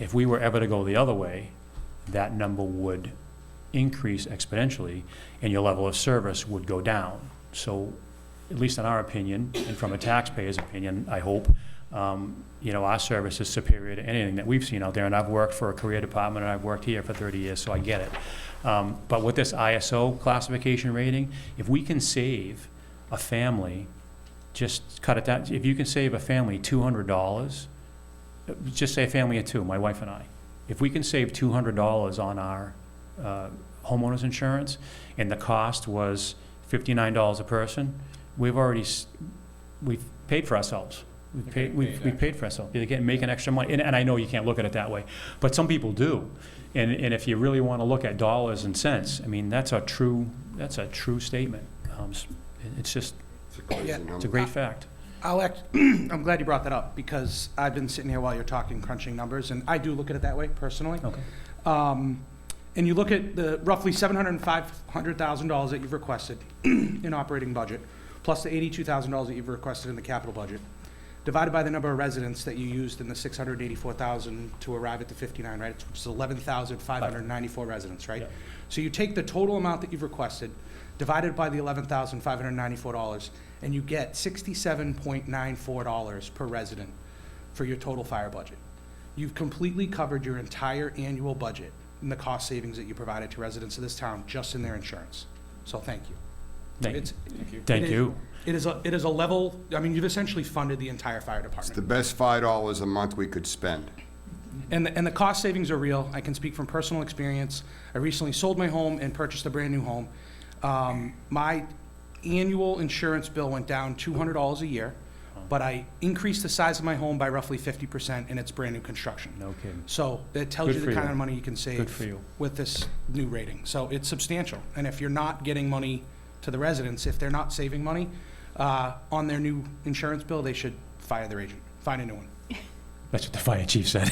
If we were ever to go the other way, that number would increase exponentially and your level of service would go down. So, at least in our opinion, and from a taxpayer's opinion, I hope, our service is superior to anything that we've seen out there. And I've worked for a career department and I've worked here for 30 years, so I get it. But with this ISO classification rating, if we can save a family, just cut it down. If you can save a family $200, just say a family of two, my wife and I. If we can save $200 on homeowners insurance, and the cost was $59 a person, we've paid for ourselves. We've paid for ourselves. They're making extra money, and I know you can't look at it that way, but some people do. And if you really want to look at dollars and cents, I mean, that's a true statement. It's just, it's a great fact. I'm glad you brought that up, because I've been sitting here while you're talking, crunching numbers, and I do look at it that way personally. Okay. And you look at the roughly $500,000 that you've requested in operating budget, plus the $82,000 that you've requested in the capital budget, divided by the number of residents that you used in the 684,000 to arrive at the 59, right? Which is 11,594 residents, right? Yeah. So you take the total amount that you've requested, divided by the $11,594, and you get $67.94 per resident for your total fire budget. You've completely covered your entire annual budget in the cost savings that you provided to residents of this town just in their insurance. So thank you. Thank you. It is a level, I mean, you've essentially funded the entire fire It's the department. best $5 a month we could spend. And the cost savings are real. I can speak from personal experience. I recently sold my home and purchased a brand-new home. My annual insurance bill went down $200 a year, but I increased the size of my home by roughly 50%, and it's brand-new construction. No kidding. So it tells Good you for the kind you. of money you can Good save for you. with this new rating. So it's substantial. And if you're not getting money to the residents, if they're not saving money on their new insurance bill, they should fire their agent, find a new one. That's what the fire chief said.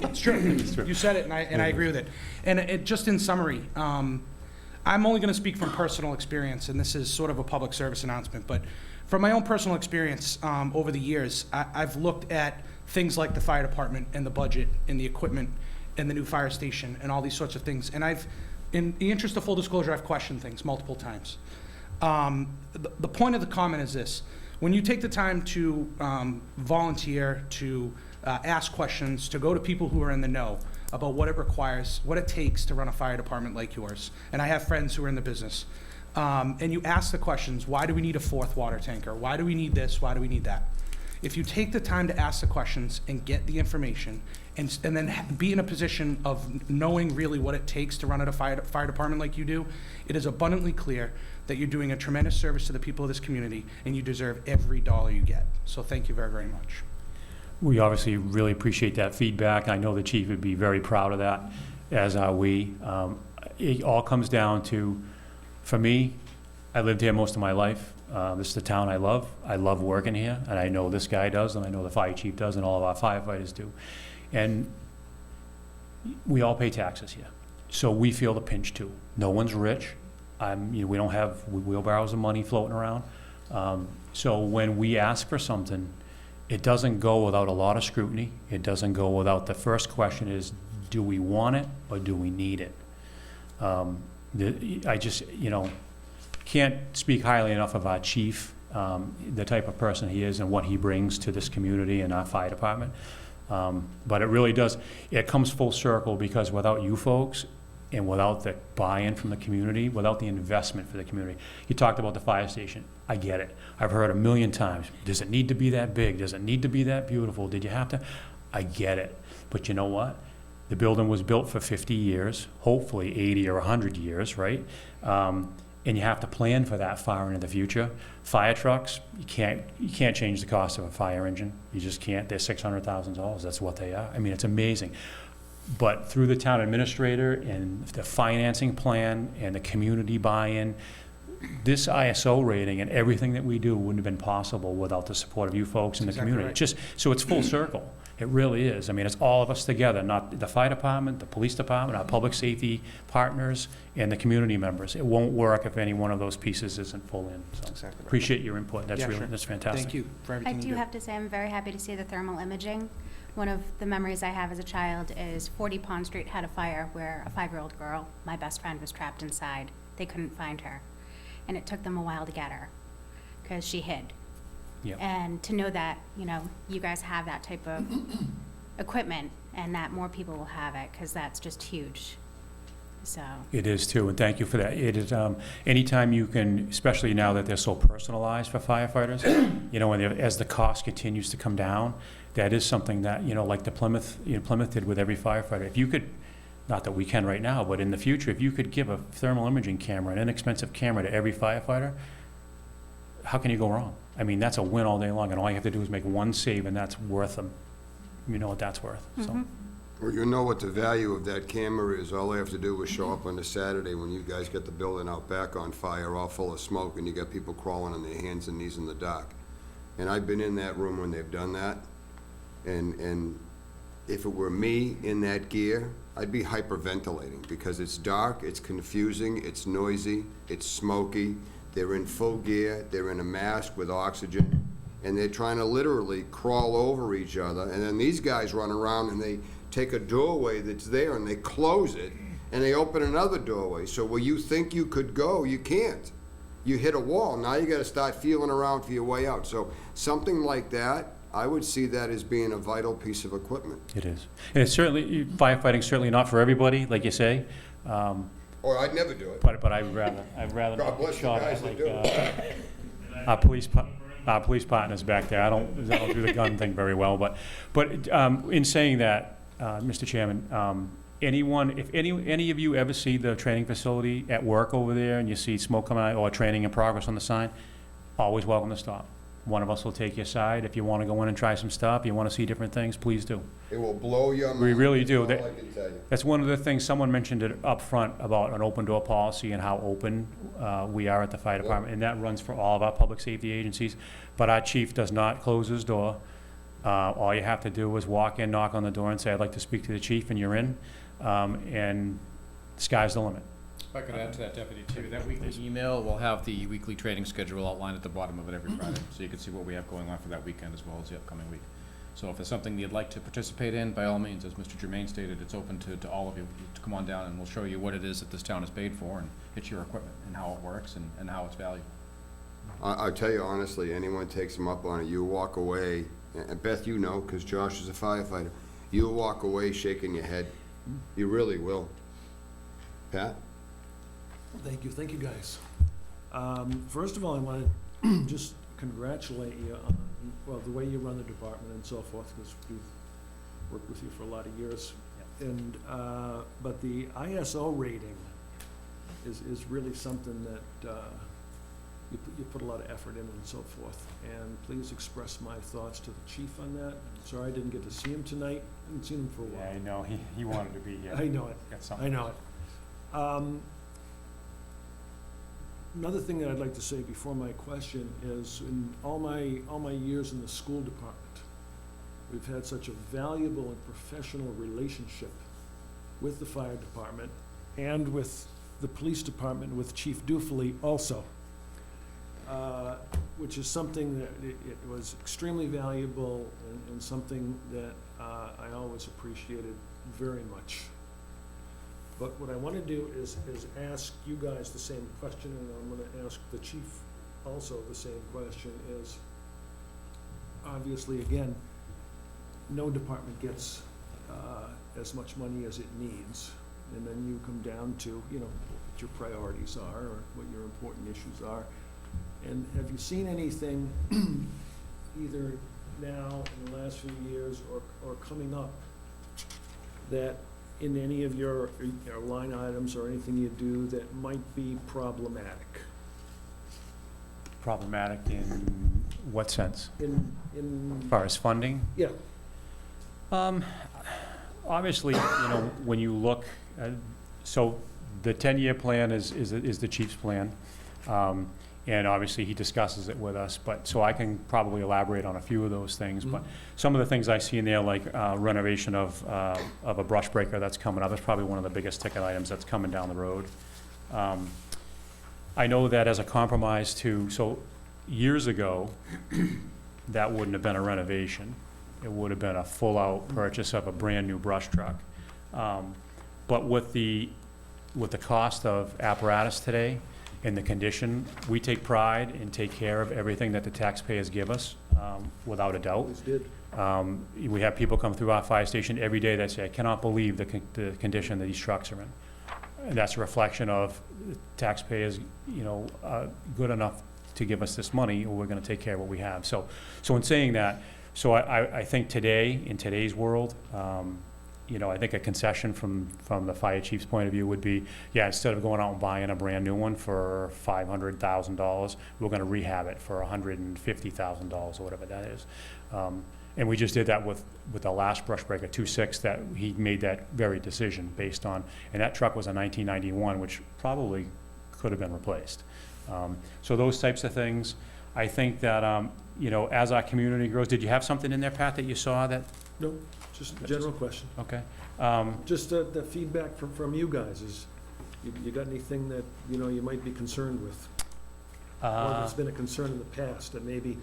It's true. You said it, and I agree with it. And it just in summary, I'm only going to speak from personal experience, and this is sort of a public service announcement, but from my own personal experience over the years, I've looked at things like the fire department and the budget and the equipment and the new fire station and all these sorts of things. And in the interest of full disclosure, I've questioned things multiple times. The point of the comment is this: when you take the time to volunteer, to ask questions, to go to people who are in the know about what it requires, what it takes to run a fire department like yours, and I have friends who are in the business, and you ask the questions, why do we need a fourth water tanker? Why do we need this? Why do we need that? If you take the time to ask the questions and get the information, and then be in a position of knowing really what it takes to run at a fire department like you do, it is abundantly clear that you're doing a tremendous service to the people of this community, and you deserve every dollar you get. So thank you very, very much. We obviously really appreciate that feedback. I know the chief would be very proud of that, as are we. It all comes down to, for me, I lived here most of my life. This is the town I love. I love working here, and I know this guy does, and I know the fire chief does, and all of our firefighters do. And we all pay taxes here, so we feel the pinch too. No one's rich. We don't have wheelbarrows of money floating around. So when we ask for something, it doesn't go without a lot of scrutiny. It doesn't go without, the first question is, do we want it or do we need it? I just, can't speak highly enough of our chief, the type of person he is and what he brings to this community and our fire department. But it really does, it comes full circle, because without you folks and without the buy-in from the community, without the investment for the community. You talked about the fire station. I get it. I've heard a million times, does it need to be that big? Does it need to be that beautiful? Did you have to? I get it. But you know what? The building was built for 50 years, hopefully 80 or 100 years, right? And you have to plan for that far into the future. Fire trucks, you can't change the cost of a fire engine. You just can't. They're $600,000. That's what they are. I mean, it's amazing. But through the town administrator and the financing plan and the community buy-in, this ISO rating and everything that we do wouldn't have been possible without the support of you folks in the Exactly community. right. It's just, so it's full circle. It really is. I mean, it's all of us together, not the fire department, the police department, our public safety partners, and the community members. It won't work if any one of those pieces isn't full in. So Exactly right. appreciate your input. That's Yeah, really, sure. that's fantastic. Thank you for I everything you do do. have to say, I'm very happy to see the thermal imaging. One of the memories I have as a child is 40 Pond Street had a fire where a 5-year-old girl, my best friend, was trapped inside. They couldn't find her. And it took them a while to get her because she hid. Yeah. And to know that, you guys have that type of equipment and that more people will have it, because that's just huge. So, It is too, and thank you for that. It is, anytime you can, especially now that they're so personalized for firefighters, as the cost continues to come down, that is something that, like the Plymouth did with every firefighter. If you could not that we can right now, but in the future, if you could give a thermal imaging camera, an inexpensive camera to every firefighter, how can you go wrong? I mean, that's a win all day long, and all you have to do is make one save, and that's worth them. You know what that's worth, so. Well, you know what the value of that camera is. All they have to do is show up on a Saturday when you guys get the building out back on fire, all full of smoke, and you got people crawling on their hands and knees in the dark. And I've been in that room when they've done that, and if it were me in that gear, I'd be hyperventilating, because it's dark, it's confusing, it's noisy, it's smoky. They're in full gear, they're in a mask with oxygen, and they're trying to literally crawl over each other. And then these guys run around and they take a doorway that's there and they close it, and they open another doorway. So where you think you could go, you can't. You hit a wall, now you gotta start feeling around for your way out. So something like that, I would see that as being a vital piece of equipment. It is. And it's certainly, firefighting's certainly not for everybody, like you say. Or I'd never do it. But I'd rather God not bless be the shot guys at that like, do it. our police partners back there. I don't do the gun thing very well, but in saying that, Mr. Chairman, if any of you ever see the training facility at work over there and you see smoke coming out or training in progress on the sign, always welcome to stop. One of us will take you aside. If you want to go in and try some stuff, you want to see different things, please do. It will blow your mind. We really do. That's all I can tell you. That's one of the things, someone mentioned it up front about an open door policy and how open we are at the fire department, and that runs for all of our public safety agencies. But our chief does not close his door. All you have to do is walk in, knock on the door and say, I'd like to speak to the chief, and you're in. And the sky's the limit. If I could add to that, Deputy, too, that weekly email will have the weekly training schedule outlined at the bottom of it every Friday, so you can see what we have going on for that weekend as well as the upcoming week. So if it's something you'd like to participate in, by all means, as Mr. Germain stated, it's open to all of you to come on down, and we'll show you what it is that this town is paid for, and it's your equipment, and how it works, and how it's valued. I'll tell you honestly, anyone takes them up on it, you walk away, and Beth, you know, because Josh is a firefighter, you'll walk away shaking your head. You really will. Pat? Thank you, guys. First of all, I want to just congratulate you on, well, the way you run the department and so forth, because we've worked with you for a lot of years. And, but the ISO rating is really something that you put a lot of effort in and so forth. And please express my thoughts to the chief on that. I'm sorry I didn't get to see him tonight. I haven't seen him for a while. Yeah, I know, he wanted to be here. I know it. Got something. I know it. Another thing that I'd like to say before my question is, in all my years in the school department, we've had such a valuable and professional relationship with the fire department and with the police department, with Chief Dufely also, which is something that it was extremely valuable and something that I always appreciated very much. But what I want to do is ask you guys the same question, and I'm going to ask the chief also the same question, is obviously, again, no department gets as much money as it needs, and then you come down to, you know, what your priorities are or what your important issues are. And have you seen anything either now in the last few years or coming up that in any of your line items or anything you do that might be problematic? Problematic in what sense? In As far as funding? Yeah. Obviously, you know, when you look, so the 10-year plan is the chief's plan. And obviously, he discusses it with us, but, so I can probably elaborate on a few of those things. But some of the things I see in there, like renovation of a brush breaker that's coming up, is probably one of the biggest ticket items that's coming down the road. I know that as a compromise to, so years ago, that wouldn't have been a renovation. It would have been a full-out purchase of a brand-new brush truck. But with the cost of apparatus today, in the condition, we take pride and take care of everything that the taxpayers give us, without a doubt. Always did. We have people come through our fire station every day that say, I cannot believe the condition that these trucks are in. And that's a reflection of taxpayers, you know, good enough to give us this money, or we're gonna take care of what we have. So in saying that, so I think today, in today's world, you know, I think a concession from the fire chief's point of view would be, yeah, instead of going out and buying a brand-new one for $500,000, we're gonna rehab it for $150,000 or whatever that is. And we just did that with the last brush breaker, 2.6, that he made that very decision based on, and that truck was a 1991, which probably could have been replaced. So those types of things, I think that, you know, as our community grows, did you have something in there, Pat, that you saw that? No, just a general question. Okay. Just the feedback from you guys is, you got anything that, you know, you might be concerned with? Or that's been a concern in the past, that maybe,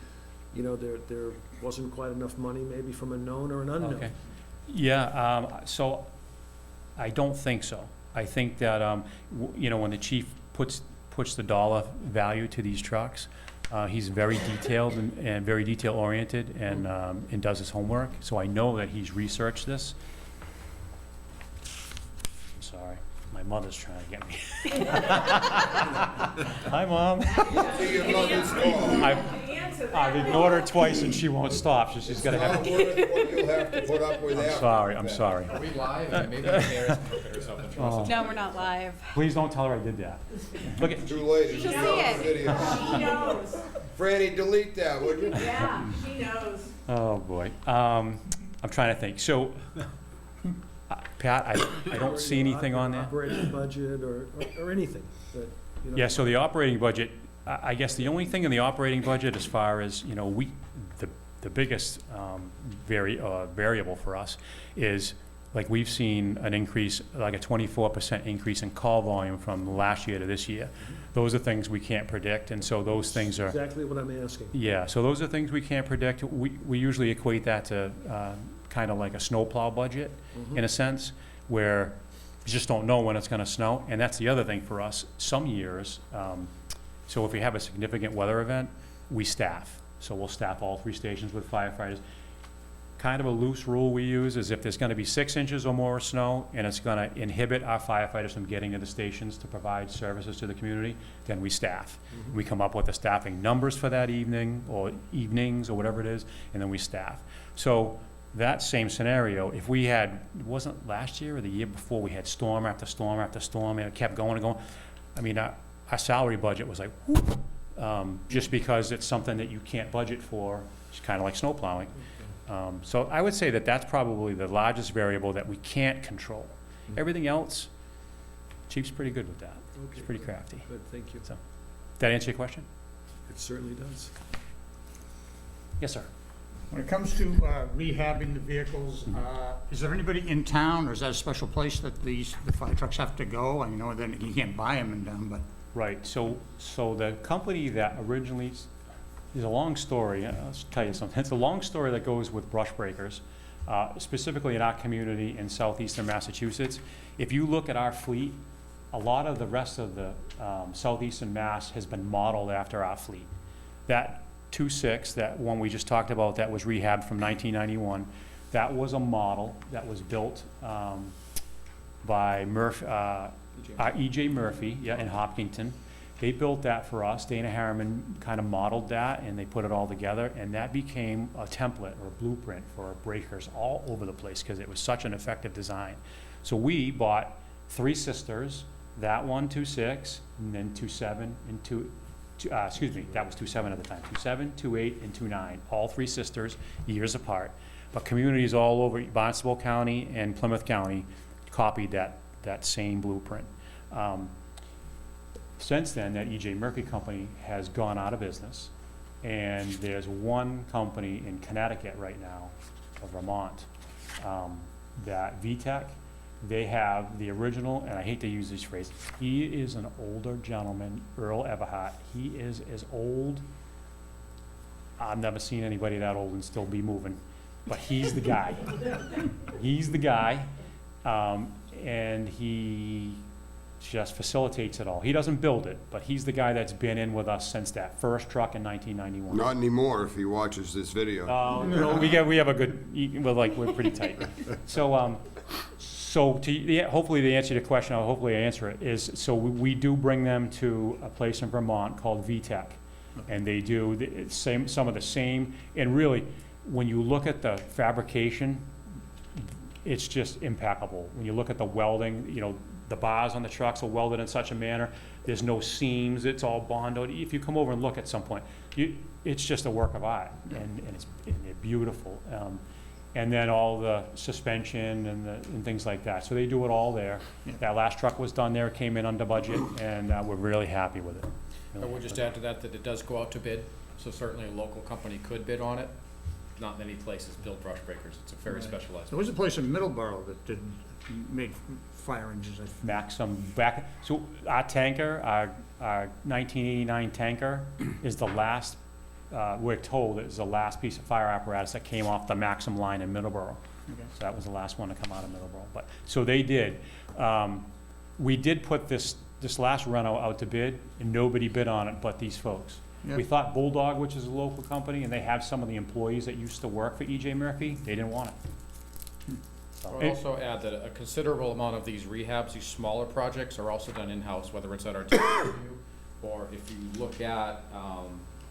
you know, there wasn't quite enough money, maybe from a known or an unknown? Okay. Yeah, so I don't think so. I think that, you know, when the chief puts the dollar value to these trucks, he's very detailed and very detail-oriented and does his homework. So I know that he's researched this. I'm sorry, my mother's trying to get me. Hi, Mom. See your mother's call. I've ignored her twice and she won't stop, so she's gotta have. What you'll have to put up with after. I'm sorry. Are we live? And maybe Sarah's or something. Oh. No, we're not live. Please don't tell her I did that. Look at, Too late. She'll see it. Video. She knows. Franny, delete that, would you? Yeah, she knows. oh, boy. I'm trying to think. So, Pat, I don't see anything on there. Operating budget or anything that, you know? Yeah, so the operating budget, I guess the only thing in the operating budget as far as, you know, the biggest variable for us is, like, we've seen an increase, like a 24% increase in call volume from last year to this year. Those are things we can't predict, and so those things are. Exactly what I'm asking. Yeah, so those are things we can't predict. We usually equate that to kind of like a snowplow budget, in a sense, where you just don't know when it's gonna snow. And that's the other thing for us. Some years, so if we have a significant weather event, we staff. So we'll staff all 3 stations with firefighters. Kind of a loose rule we use is if there's gonna be 6 inches or more of snow and it's gonna inhibit our firefighters from getting to the stations to provide services to the community, then we staff. We come up with the staffing numbers for that evening or evenings or whatever it is, and then we staff. So that same scenario, if we had, it wasn't last year or the year before, we had storm after storm after storm, and it kept going and going. I mean, our salary budget was like, whoop, just because it's something that you can't budget for. It's kind of like snow plowing. So I would say that that's probably the largest variable that we can't control. Everything else, Chief's pretty good with that. Okay, He's pretty crafty. Good, thank you. So, that answer your question? It certainly does. Yes, sir. When it comes to rehabbing the vehicles, is there anybody in town, or is that a special place that the fire trucks have to go? I know that you can't buy them in town, but. Right, so the company that originally, is a long story, I'll tell you something. It's a long story that goes with brush breakers, specifically in our community in southeastern Massachusetts. If you look at our fleet, a lot of the rest of the southeastern Mass has been modeled after our fleet. That 2.6, that one we just talked about, that was rehabbed from 1991, that was a model that was built by E.J. Murphy, in Hopkinton. They built that for us. Dana Harriman kind of modeled that, and they put it all together, and that became a template or a blueprint for breakers all over the place because it was such an effective design. So we bought 3 sisters, that one 2.6, and then 2.7 and that was 2.7 at the time, 2.7, 2.8, and 2.9, all 3 sisters, years apart. But communities all over Barnstable County and Plymouth County copied that same blueprint. Since then, that E.J. Murphy company has gone out of business, and there's one company in Connecticut right now, or Vermont, that VTech, they have the original, and I hate to use this phrase, he is an older gentleman, Earl Everhart. He is as old, I've never seen anybody that old and still be moving, but he's the guy. He's the guy, and he just facilitates it all. He doesn't build it, but he's the guy that's been in with us since that first truck in 1991. Not anymore if he watches this video. No, we have a good, we're pretty tight. So, hopefully to answer your question, or hopefully I answer it, is, so we do bring them to a place in Vermont called VTech, and they do some of the same, and really, when you look at the fabrication, it's just impeccable. When you look at the welding, you know, the bars on the trucks are welded in such a manner, there's no seams, it's all bonded. If you come over and look at some point, it's just a work of art, and they're beautiful. And then all the suspension and things like that. So they do it all there. Yeah. That last truck was done there, came in under budget, and we're really happy with it. I would just add to that it does go out to bid, so certainly a local company could bid on it. Not many places build brush breakers. It's a very specialized. There was a place in Middleborough that made fire engines. Maxim back, so our tanker, our 1989 tanker is the last, we're told is the last piece of fire apparatus that came off the Maxim line in Middleborough. Okay. So that was the last one to come out of Middleborough. But, so they did. We did put this last run out to bid, and nobody bid on it but these folks. Yeah. We thought Bulldog, which is a local company, and they have some of the employees that used to work for E.J. Murphy, they didn't want it. I would also add that a considerable amount of these rehabs, these smaller projects, are also done in-house, whether it's at our DPW, or if you look at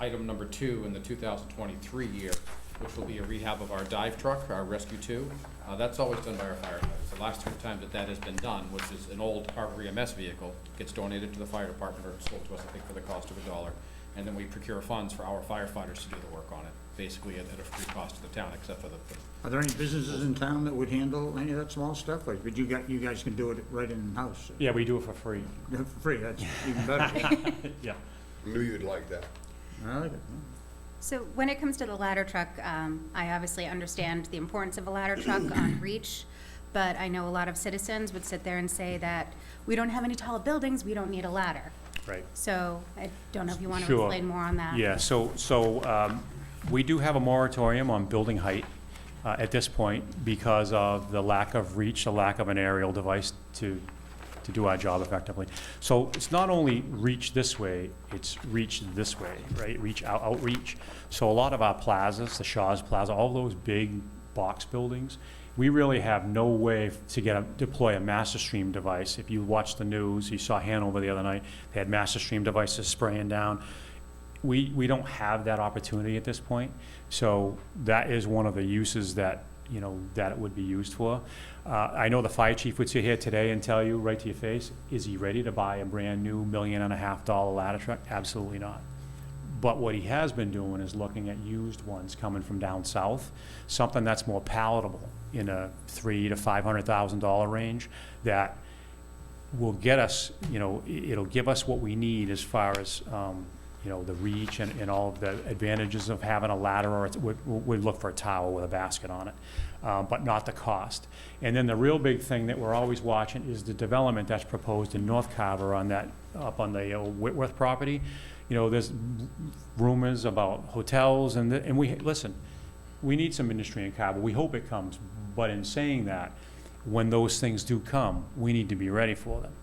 item number 2 in the 2023 year, which will be a rehab of our dive truck, our Rescue 2. That's always done by our firefighters. The last 2 times that has been done, which is an old Carver EMS vehicle, gets donated to the fire department or sold to us, I think, for the cost of $1. And then we procure funds for our firefighters to do the work on it, basically at a free cost to the town, except for the. Are there any businesses in town that would handle any of that small stuff? Or but you guys can do it right in-house? Yeah, we do it for free. For free, that's even better. Yeah. Knew you'd like that. I like it. So when it comes to the ladder truck, I obviously understand the importance of a ladder truck on reach, but I know a lot of citizens would sit there and say that we don't have any tall buildings, we don't need a ladder. Right. So I don't know if you want to Sure. explain more on that. Yeah, so we do have a moratorium on building height at this point because of the lack of reach, the lack of an aerial device to do our job effectively. So it's not only reach this way, it's reach this way, right? Reach outreach. So a lot of our plazas, the Shaw's Plaza, all those big box buildings, we really have no way to deploy a master stream device. If you watch the news, you saw Hanover the other night, they had master stream devices spraying down. We don't have that opportunity at this point. So that is one of the uses that, you know, that it would be used for. I know the fire chief would sit here today and tell you right to your face, is he ready to buy a brand new $1.5 million ladder truck? Absolutely not. But what he has been doing is looking at used ones coming from down south, something that's more palatable in a $300,000 to $500,000 range that will get us, you know, it'll give us what we need as far as, you know, the reach and all of the advantages of having a ladder, or we'd look for a tower with a basket on it, but not the cost. And then the real big thing that we're always watching is the development that's proposed in North Carver on that, up on the Whitworth property. You know, there's rumors about hotels and we, listen, we need some industry in Carver. We hope it comes, but in saying that, when those things do come, we need to be ready for them.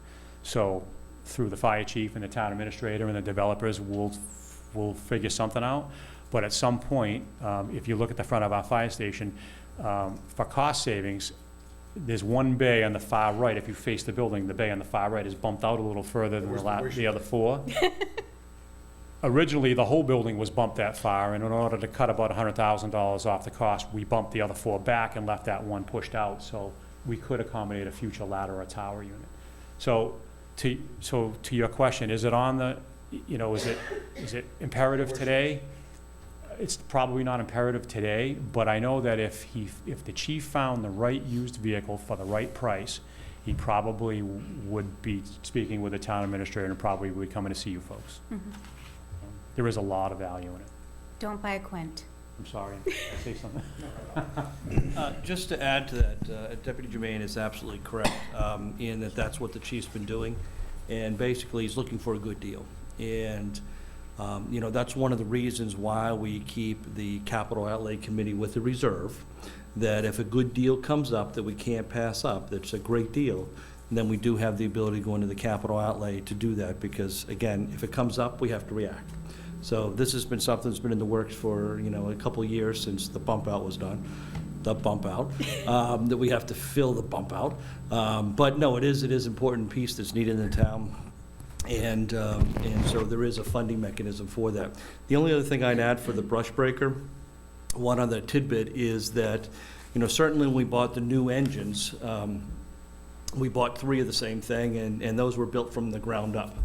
So through the fire chief and the town administrator and the developers, we'll figure something out. But at some point, if you look at the front of our fire station, for cost savings, there's one bay on the far right. If you face the building, the bay on the far right is bumped out a little further than the other 4. Originally, the whole building was bumped that far, and in order to cut about $100,000 off the cost, we bumped the other 4 back and left that one pushed out, so we could accommodate a future ladder or tower unit. So to your question, is it on the, you know, is it imperative today? It's probably not imperative today, but I know that if the chief found the right used vehicle for the right price, he probably would be speaking with the town administrator and probably would come in to see you folks. Mm-hmm. There is a lot of value in it. Don't buy a Quint. I'm sorry, did I say something? Just to add to that, Deputy Jermaine is absolutely correct in that that's what the chief's been doing, and basically he's looking for a good deal. And you know, that's one of the reasons why we keep the capital outlay committee with a reserve, that if a good deal comes up that we can't pass up, that's a great deal, then we do have the ability to go into the capital outlay to do that, because again, if it comes up, we have to react. So this has been something that's been in the works for, you know, a couple of years since the bump out was done, that we have to fill the bump out. But no, it is an important piece that's needed in the town. And so there is a funding mechanism for that. The only other thing I'd add for the brush breaker, one other tidbit is that You know, certainly when we bought the new engines, we bought 3 of the same thing, and those were built from the ground up.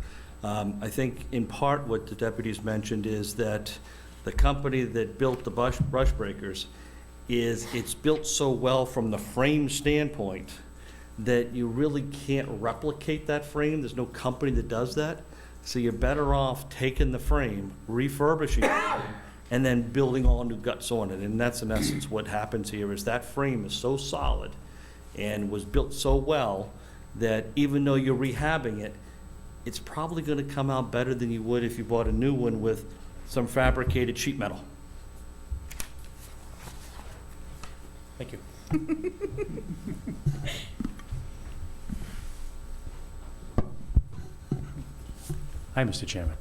I think in part what the deputies mentioned is that the company that built the brush breakers it's built so well from the frame standpoint that you really can't replicate that frame. There's no company that does that. So you're better off taking the frame, refurbishing it, and then building all new guts on it. And that's in essence what happens here, is that frame is so solid and was built so well that even though you're rehabbing it, it's probably gonna come out better than you would if you bought a new one with some fabricated sheet metal. Thank you. Hi, Mr. Chairman.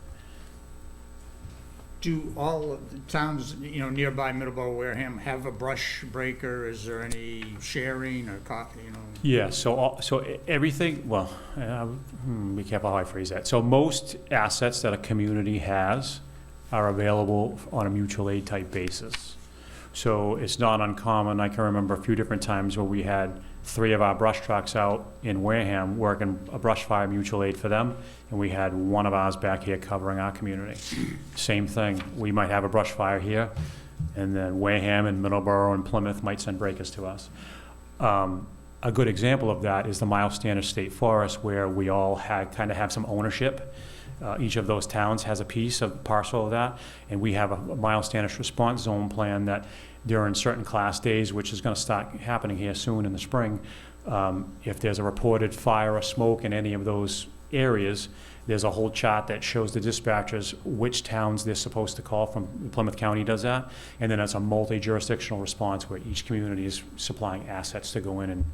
Do all of the towns, you know, nearby Middleborough, Wareham, have a brush breaker? Is there any sharing or, you know? Yeah, so everything, well, be careful how I phrase that. So most assets that a community has are available on a mutual aid type basis. So it's not uncommon. I can remember a few different times where we had 3 of our brush trucks out in Wareham working a brush fire mutual aid for them, and we had 1 of ours back here covering our community. Same thing. We might have a brush fire here, and then Wareham and Middleborough and Plymouth might send breakers to us. A good example of that is the Miles Standish State Forest, where we all kind of have some ownership. Each of those towns has a piece of parcel of that, and we have a Miles Standish response zone plan that during certain class days, which is going to start happening here soon in the spring, if there's a reported fire or smoke in any of those areas, there's a whole chart that shows the dispatchers which towns they're supposed to call from. Plymouth County does that, and then it's a multi-jurisdictional response where each community is supplying assets to go in and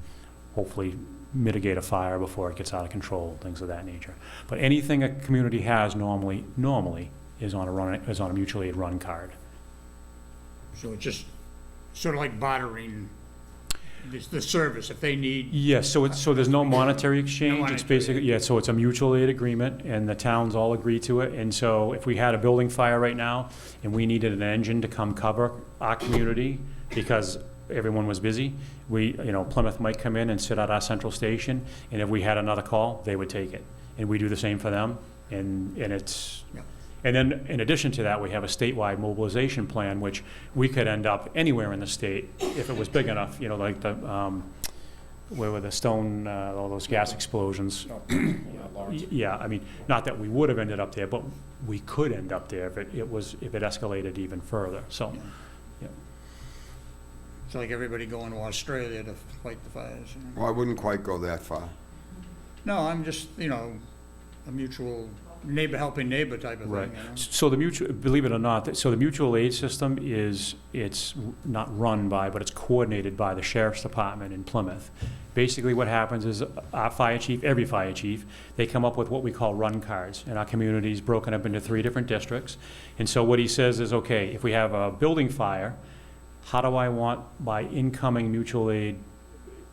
hopefully mitigate a fire before it gets out of control, things of that nature. But anything a community has normally is on a mutual aid run card. So it's just sort of like bartering the service if they need. Yes, so there's no monetary exchange. It's monetary. basically, yeah, so it's a mutual aid agreement, and the towns all agree to it. And so if we had a building fire right now, and we needed an engine to come cover our community because everyone was busy, Plymouth might come in and sit at our central station, and if we had another call, they would take it. And we do the same for them, and it's... Yeah. And then, in addition to that, we have a statewide mobilization plan, which we could end up anywhere in the state if it was big enough, like the, where were the Stone, all those gas explosions. Yeah, I mean, not that we would have ended up there, but we could end up there if it escalated even further, so, yeah. It's like everybody going to Australia to fight the fires. Well, I wouldn't quite go that far. No, I'm just, a mutual neighbor helping neighbor type of Right. thing. So the mutual, believe it or not, so the mutual aid system it's not run by, but it's coordinated by the Sheriff's Department in Plymouth. Basically what happens is our fire chief, every fire chief, they come up with what we call run cards, and our community is broken up into 3 different districts. And so what he says is, okay, if we have a building fire, how do I want my incoming mutual aid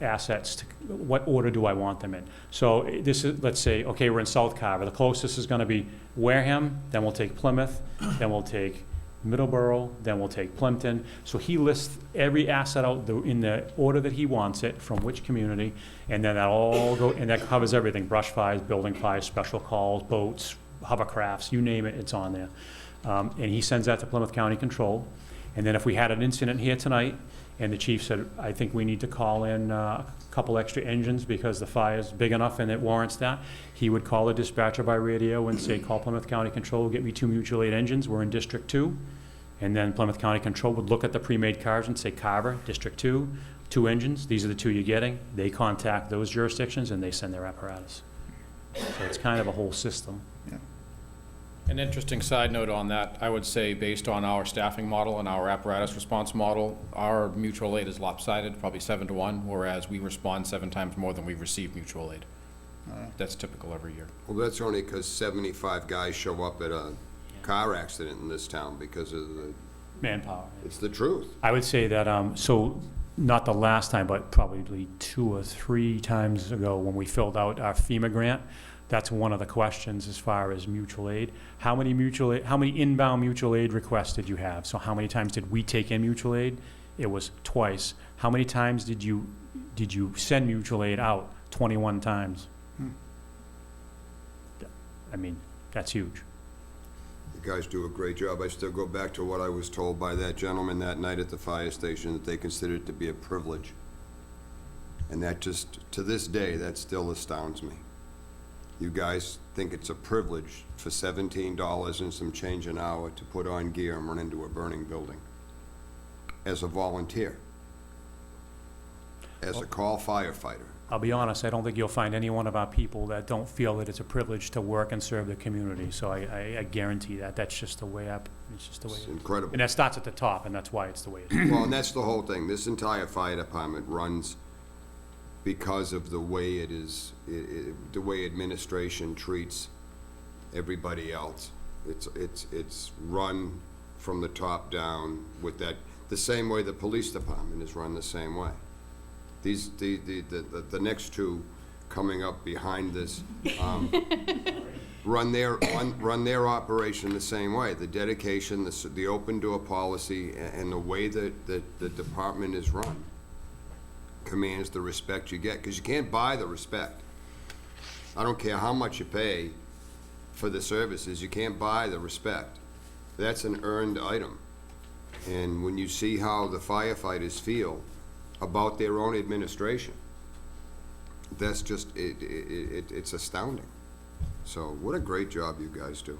assets, what order do I want them in? So this is, let's say, okay, we're in South Carver. The closest is going to be Wareham, then we'll take Plymouth, then we'll take Middleborough, then we'll take Plimpton. So he lists every asset out in the order that he wants it, from which community, and then that covers everything: brush fires, building fires, special calls, boats, hovercrafts, you name it, it's on there. And he sends that to Plymouth County Control. And then if we had an incident here tonight, and the chief said, I think we need to call in a couple extra engines because the fire's big enough and it warrants that, he would call the dispatcher by radio and say, call Plymouth County Control, get me 2 mutual aid engines, we're in District 2. And then Plymouth County Control would look at the pre-made cards and say, Carver, District 2, 2 engines, these are the 2 you're getting. They contact those jurisdictions and they send their apparatus. So it's kind of a whole system. Yeah. An interesting side note on that, I would say based on our staffing model and our apparatus response model, our mutual aid is lopsided, probably 7 to 1, whereas we respond 7 times more than we receive mutual aid. That's typical every year. Well, that's only because 75 guys show up at a car accident in this town because of the... Manpower. It's the truth. I would say that, so not the last time, but probably 2 or 3 times ago when we filled out our FEMA grant, that's one of the questions as far as mutual aid. How many inbound mutual aid requests did you have? So how many times did we take in mutual aid? it was twice. How many times did you send mutual aid out? 21 times. I mean, that's huge. You guys do a great job. I still go back to what I was told by that gentleman that night at the fire station, that they consider it to be a privilege. And that just, to this day, that still astounds me. You guys think it's a privilege for $17 and some change an hour to put on gear and run into a burning building as a volunteer, as a call firefighter. I'll be honest, I don't think you'll find any one of our people that don't feel that it's a privilege to work and serve the community. So I guarantee that. That's just the way it's just the way It's it is. incredible. And that starts at the top, and that's why it's the way it is. Well, and that's the whole thing. This entire fire department runs because of the way it is, the way administration treats everybody else. It's run from the top down with that, the same way the police department is run the same way. The next two coming up behind this, run their operation the same way. The dedication, the open door policy, and the way that the department is run commands the respect you get, because you can't buy the respect. I don't care how much you pay for the services, you can't buy the respect. That's an earned item. And when you see how the firefighters feel about their own administration, that's just, it's astounding. So what a great job you guys do.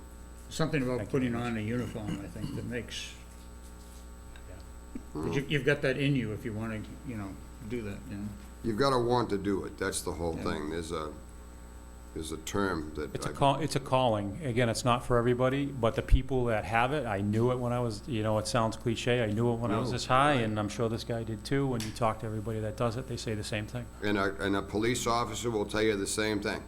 Something about putting on a uniform, I think, that makes, you've got that in you if you want to, do that, You've got to want to do it, that's the whole thing. There's a term that It's a calling. Again, it's not for everybody, but the people that have it, I knew it when I was, it sounds cliche, I knew it when I was this high, and I'm sure this guy did too. When you talk to everybody that does it, they say the same thing. And a police officer will tell you the same thing.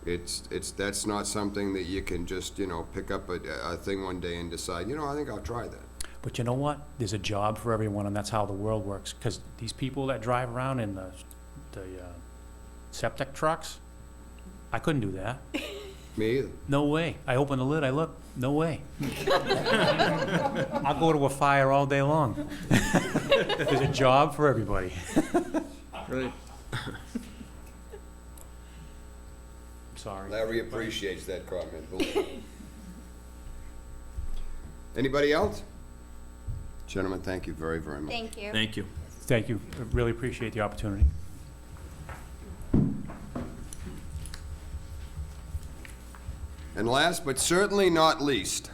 That's not something that you can just, pick up a thing one day and decide, I think I'll try that. But you know what? There's a job for everyone, and that's how the world works. Because these people that drive around in the septic trucks, I couldn't do that. Me either. No way. I open the lid, I look, no way. I'll go to a fire all day long. There's a job for everybody. Right. Sorry. Larry appreciates that comment, believe me. Anybody else? Gentlemen, thank you very, very much. Thank you. Thank you. Thank you. I really appreciate the opportunity. And last but certainly not least,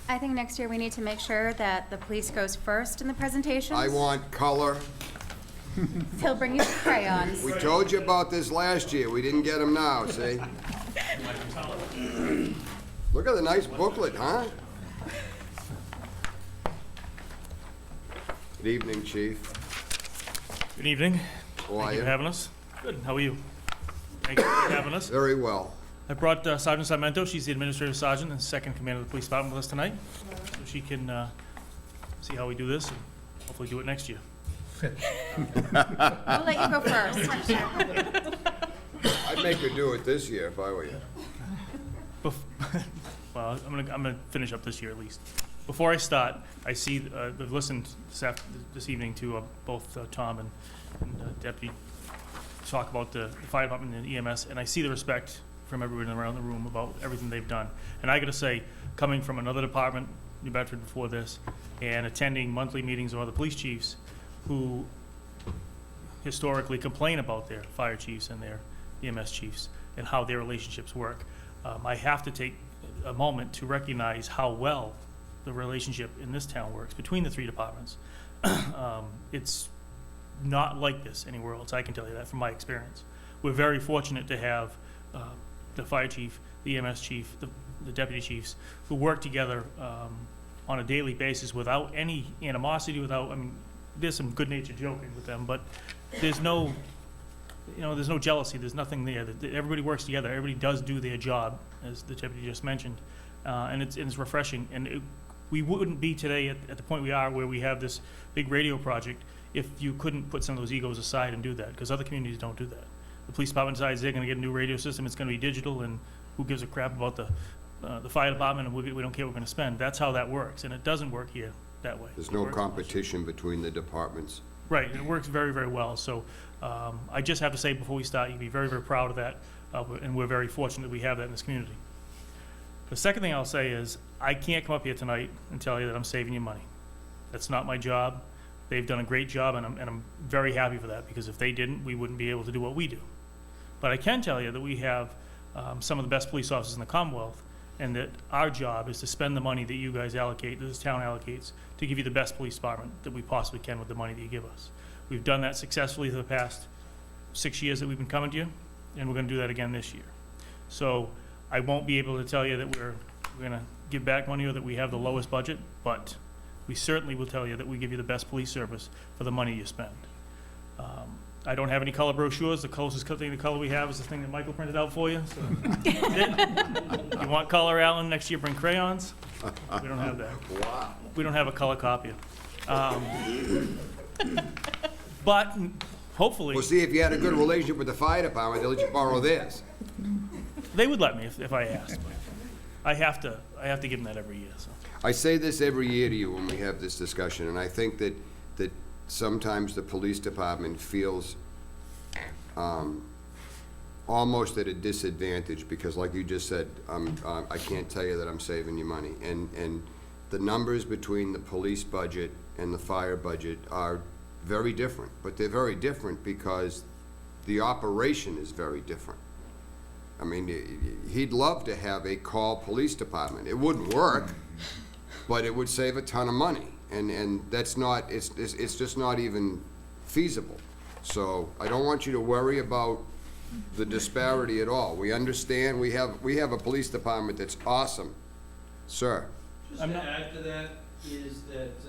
I think next year we need to make sure that the police goes first in the presentations. I want color. He'll bring you some crayons. We told you about this last year. We didn't get them now, see? Look at the nice booklet, huh? Good evening, Chief. Good evening. How are Thank you you? for having us. Good. How are you? Thank you for having us. Very well. I brought Sergeant Sarmento. She's the administrative sergeant and second commander of the police department with us tonight, so she can see how we do this and hopefully do it next year. We'll let you go first. I'd make her do it this year if I were you. Well, I'm gonna finish up this year at least. Before I start, I've listened this evening to both Tom and Deputy talk about the fire department and EMS, and I see the respect from everyone around the room about everything they've done. And I gotta say, coming from another department, New Bedford before this, and attending monthly meetings of other police chiefs who historically complain about their fire chiefs and their EMS chiefs and how their relationships work, I have to take a moment to recognize how well the relationship in this town works between the three departments. It's not like this anywhere else, I can tell you that from my experience. We're very fortunate to have the fire chief, the EMS chief, the deputy chiefs, who work together on a daily basis without any animosity, there's some good-natured joking with them, but there's no jealousy, there's nothing there. Everybody works together, everybody does do their job, as the deputy just mentioned, and it's refreshing. And we wouldn't be today at the point we are, where we have this big radio project, if you couldn't put some of those egos aside and do that, because other communities don't do that. The police department decides they're gonna get a new radio system, it's gonna be digital, and who gives a crap about the fire department, and we don't care what we're gonna spend. That's how that works, and it doesn't work here that way. There's It no works. competition between the departments. Right, it works very, very well. So I just have to say before we start, you can be very, very proud of that, and we're very fortunate we have that in this community. The second thing I'll say is, I can't come up here tonight and tell you that I'm saving you money. That's not my job. They've done a great job, and I'm very happy for that, because if they didn't, we wouldn't be able to do what we do. But I can tell you that we have some of the best police officers in the Commonwealth, and that our job is to spend the money that you guys allocate, that this town allocates, to give you the best police department that we possibly can with the money that you give us. We've done that successfully for the past 6 years that we've been coming to you, and we're gonna do that again this year. So I won't be able to tell you that we're gonna give back money or that we have the lowest budget, but we certainly will tell you that we give you the best police service for the money you spend. I don't have any color brochures. The closest thing to color we have is the thing that Michael printed out for you. So you want color, Alan? Next year, bring crayons. We don't have that. Wow. We don't have a color copier. But hopefully, Well, see, if you had a good relationship with the fire department, they'll let you borrow theirs. they would let me if I asked. But I have to give them that every year. So. I say this every year to you when we have this discussion, and I think that sometimes the police department feels almost at a disadvantage, because like you just said, I can't tell you that I'm saving you money. And the numbers between the police budget and the fire budget are very different, but they're very different because the operation is very different. I mean, he'd love to have a call police department. It wouldn't work, but it would save a ton of money. And that's not, it's just not even feasible. So I don't want you to worry about the disparity at all. We understand, we have a police department that's awesome. Sir? Just to add to that is that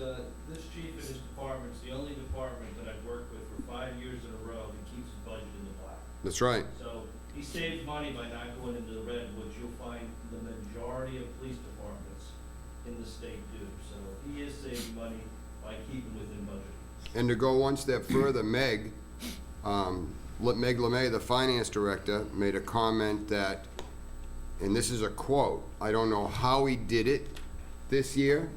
this chief and his department's the only department that I've worked with for 5 years in a row that keeps his budget in the black. That's right. So he saves money by not going into the red, which you'll find the majority of police departments in the state do. So he is saving money by keeping within budget. And to go one step further, Meg LeMay, the finance director, made a comment that, and this is a quote, I don't know how he did it this year,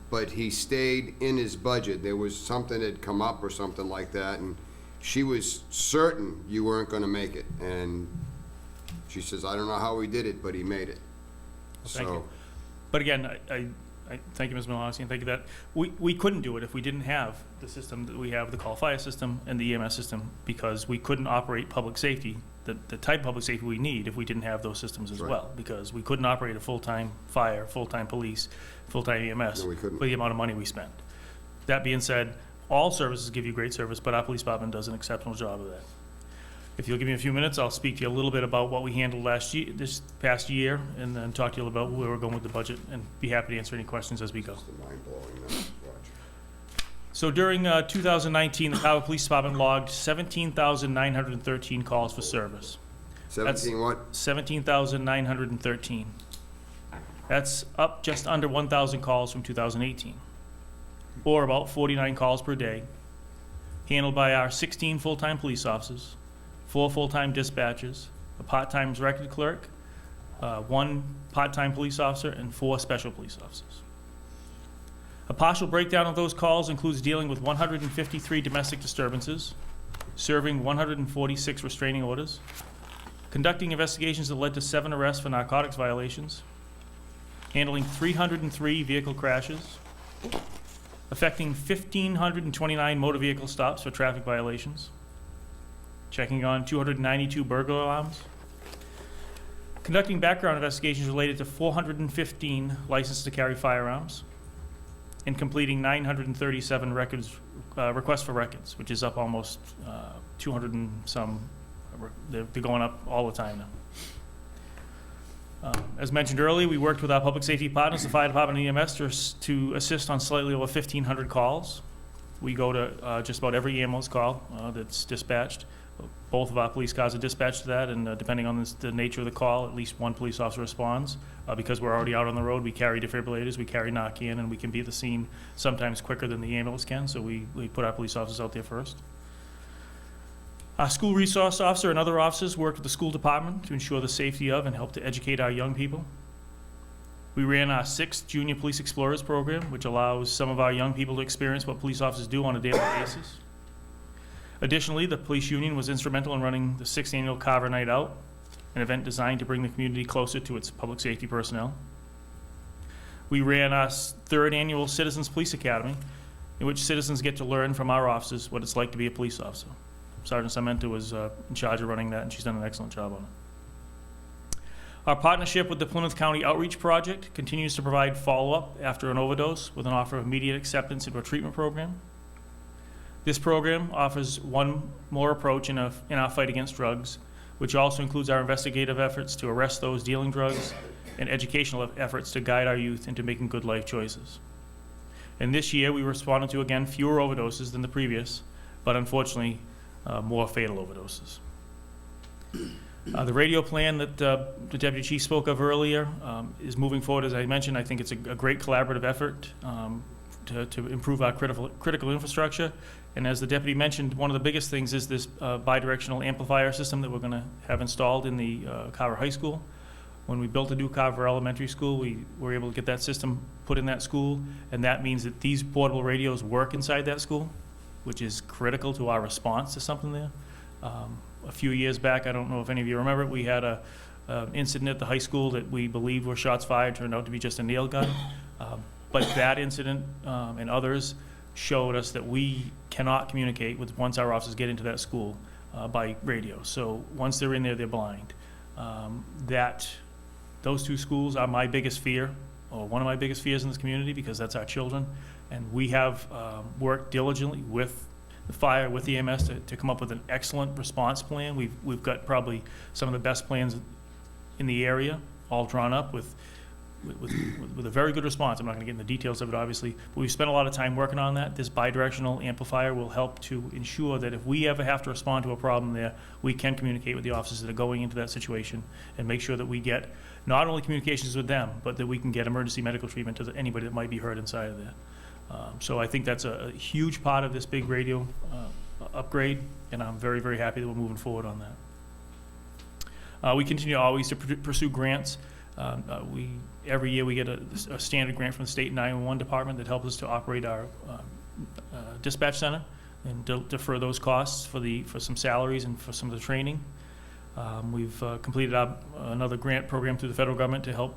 but he stayed in his budget. There was something that had come up or something like that, and she was certain you weren't gonna make it. And she says, I don't know how he did it, but he made it. Thank you. But again, I thank you, Ms. Malinowski, and thank you that we couldn't do it if we didn't have the system that we have, the call fire system and the EMS system, because we couldn't operate public safety, the type of public safety we need, if we didn't have those systems as Right. well, because we couldn't operate a full-time fire, full-time police, full-time EMS No, we couldn't. for the amount of money we spend. That being said, all services give you great service, but our police department does an exceptional job of that. If you'll give me a few minutes, I'll speak to you a little bit about what we handled this past year, and then talk to you about where we're going with the budget, and be happy to answer any questions as we go. Just mind-blowing numbers, watch. So during 2019, the Carver Police Department logged 17,913 calls for service. 17 what? 17,913. That's up just under 1,000 calls from 2018, or about 49 calls per day, handled by our 16 full-time police officers, 4 full-time dispatchers, a part-time record clerk, 1 part-time police officer, and 4 special police officers. A partial breakdown of those calls includes dealing with 153 domestic disturbances, serving 146 restraining orders, conducting investigations that led to 7 arrests for narcotics violations, handling 303 vehicle crashes, affecting 1,529 motor vehicle stops for traffic violations, checking on 292 burglar alarms, conducting background investigations related to 415 licenses to carry firearms, and completing 937 requests for records, which is up almost 200 and some. They're going up all the time now. As mentioned earlier, we worked with our public safety partners, the fire department and EMS, to assist on slightly over 1,500 calls. We go to just about every ambulance call that's dispatched. Both of our police cars are dispatched to that, and depending on the nature of the call, at least 1 police officer responds. Because we're already out on the road, we carry defibrillators, we carry Narcan, and we can be at the scene sometimes quicker than the ambulance can, so we put our police officers out there first. Our school resource officer and other officers work with the school department to ensure the safety of and help to educate our young people. We ran our 6th Junior Police Explorers program, which allows some of our young people to experience what police officers do on a daily basis. Additionally, the police union was instrumental in running the 6th annual Carver Night Out, an event designed to bring the community closer to its public safety personnel. We ran our 3rd annual Citizens Police Academy, in which citizens get to learn from our officers what it's like to be a police officer. Sergeant Samenta was in charge of running that, and she's done an excellent job on it. Our partnership with the Plymouth County Outreach Project continues to provide follow-up after an overdose with an offer of immediate acceptance into a treatment program. This program offers one more approach in our fight against drugs, which also includes our investigative efforts to arrest those dealing drugs and educational efforts to guide our youth into making good life choices. And this year, we responded to, again, fewer overdoses than the previous, but unfortunately, more fatal overdoses. The radio plan that the Deputy Chief spoke of earlier is moving forward. As I mentioned, I think it's a great collaborative effort to improve our critical infrastructure. And as the Deputy mentioned, one of the biggest things is this bidirectional amplifier system that we're going to have installed in the Carver High School. When we built a new Carver Elementary School, we were able to get that system put in that school, and that means that these portable radios work inside that school, which is critical to our response to something there. A few years back, I don't know if any of you remember it, we had an incident at the high school that we believed were shots fired, turned out to be just a nail gun. But that incident and others showed us that we cannot communicate once our officers get into that school by radio. So once they're in there, they're blind. Those 2 schools are my biggest fear, or one of my biggest fears in this community, because that's our children. And we have worked diligently with the fire, with the EMS to come up with an excellent response plan. We've got probably some of the best plans in the area, all drawn up with a very good response. I'm not going to get into the details of it, obviously, but we've spent a lot of time working on that. This bidirectional amplifier will help to ensure that if we ever have to respond to a problem there, we can communicate with the officers that are going into that situation and make sure that we get not only communications with them, but that we can get emergency medical treatment to anybody that might be hurt inside of there. So I think that's a huge part of this big radio upgrade, and I'm very, very happy that we're moving forward on that. We continue always to pursue grants. Every year we get a standard grant from the state 911 department that helps us to operate our dispatch center and defer those costs for some salaries and for some of the training. We've completed another grant program through the federal government to help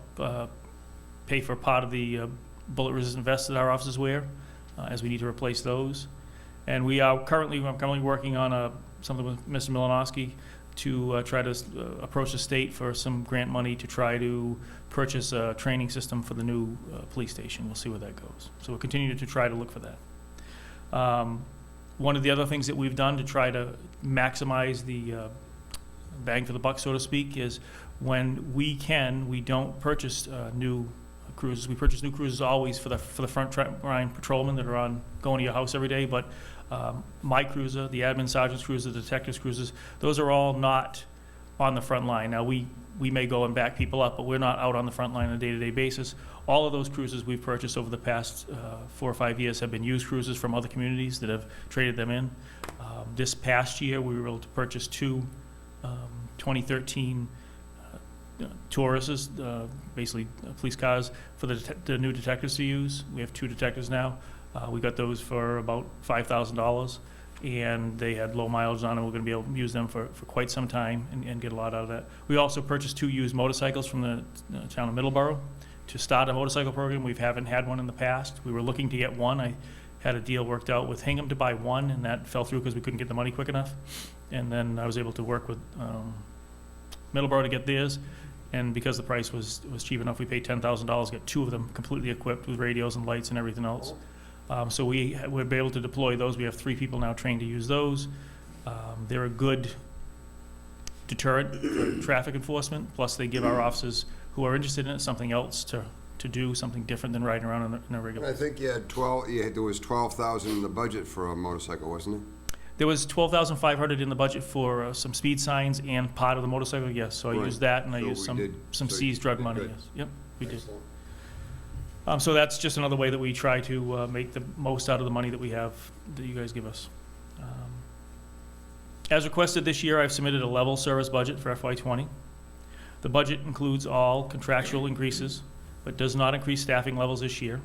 pay for part of the bullet-resistant vests that our officers wear, as we need to replace those. And I'm currently working on something with Mr. Milanowski to try to approach the state for some grant money to try to purchase a training system for the new police station. We'll see where that goes. So we'll continue to try to look for that. One of the other things that we've done to try to maximize the bang for the buck, so to speak, is when we can, we don't purchase new cruisers. We purchase new cruisers always for the front line patrolmen that are going to your house every day, but my cruiser, the admin sergeant's cruiser, the detective's cruisers, those are all not on the front line. Now, we may go and back people up, but we're not out on the front line on a day-to-day basis. All of those cruisers we've purchased over the past 4 or 5 years have been used cruisers from other communities that have traded them in. This past year, we were able to purchase 2 2013 Tauruses, basically police cars, for the new detectives to use. We have 2 detectives now. We got those for about $5,000, and they had low mileage on them. We're going to be able to use them for quite some time and get a lot out of that. We also purchased 2 used motorcycles from the town of Middleborough to start a motorcycle program. We haven't had one in the past. We were looking to get one. I had a deal worked out with Hingham to buy one, and that fell through because we couldn't get the money quick enough. And then I was able to work with Middleborough to get theirs. And because the price was cheap enough, we paid $10,000, get 2 of them completely equipped with radios and lights and everything else. So we would be able to deploy those. We have 3 people now trained to use those. They're a good deterrent for traffic enforcement. Plus, they give our officers who are interested in it something else to do, something different than riding around in a regular. I think you had there was $12,000 in the budget for a motorcycle, wasn't it? There was $12,500 in the budget for some speed signs and part of the motorcycle, yes. So I Right. used that, and I So used we some did- seized drug did money, good. yes. Yep, we did. Excellent. So that's just another way that we try to make the most out of the money that we have, that you guys give us. As requested this year, I've submitted a level service budget for FY20. The budget includes all contractual increases, but does not increase staffing levels this year.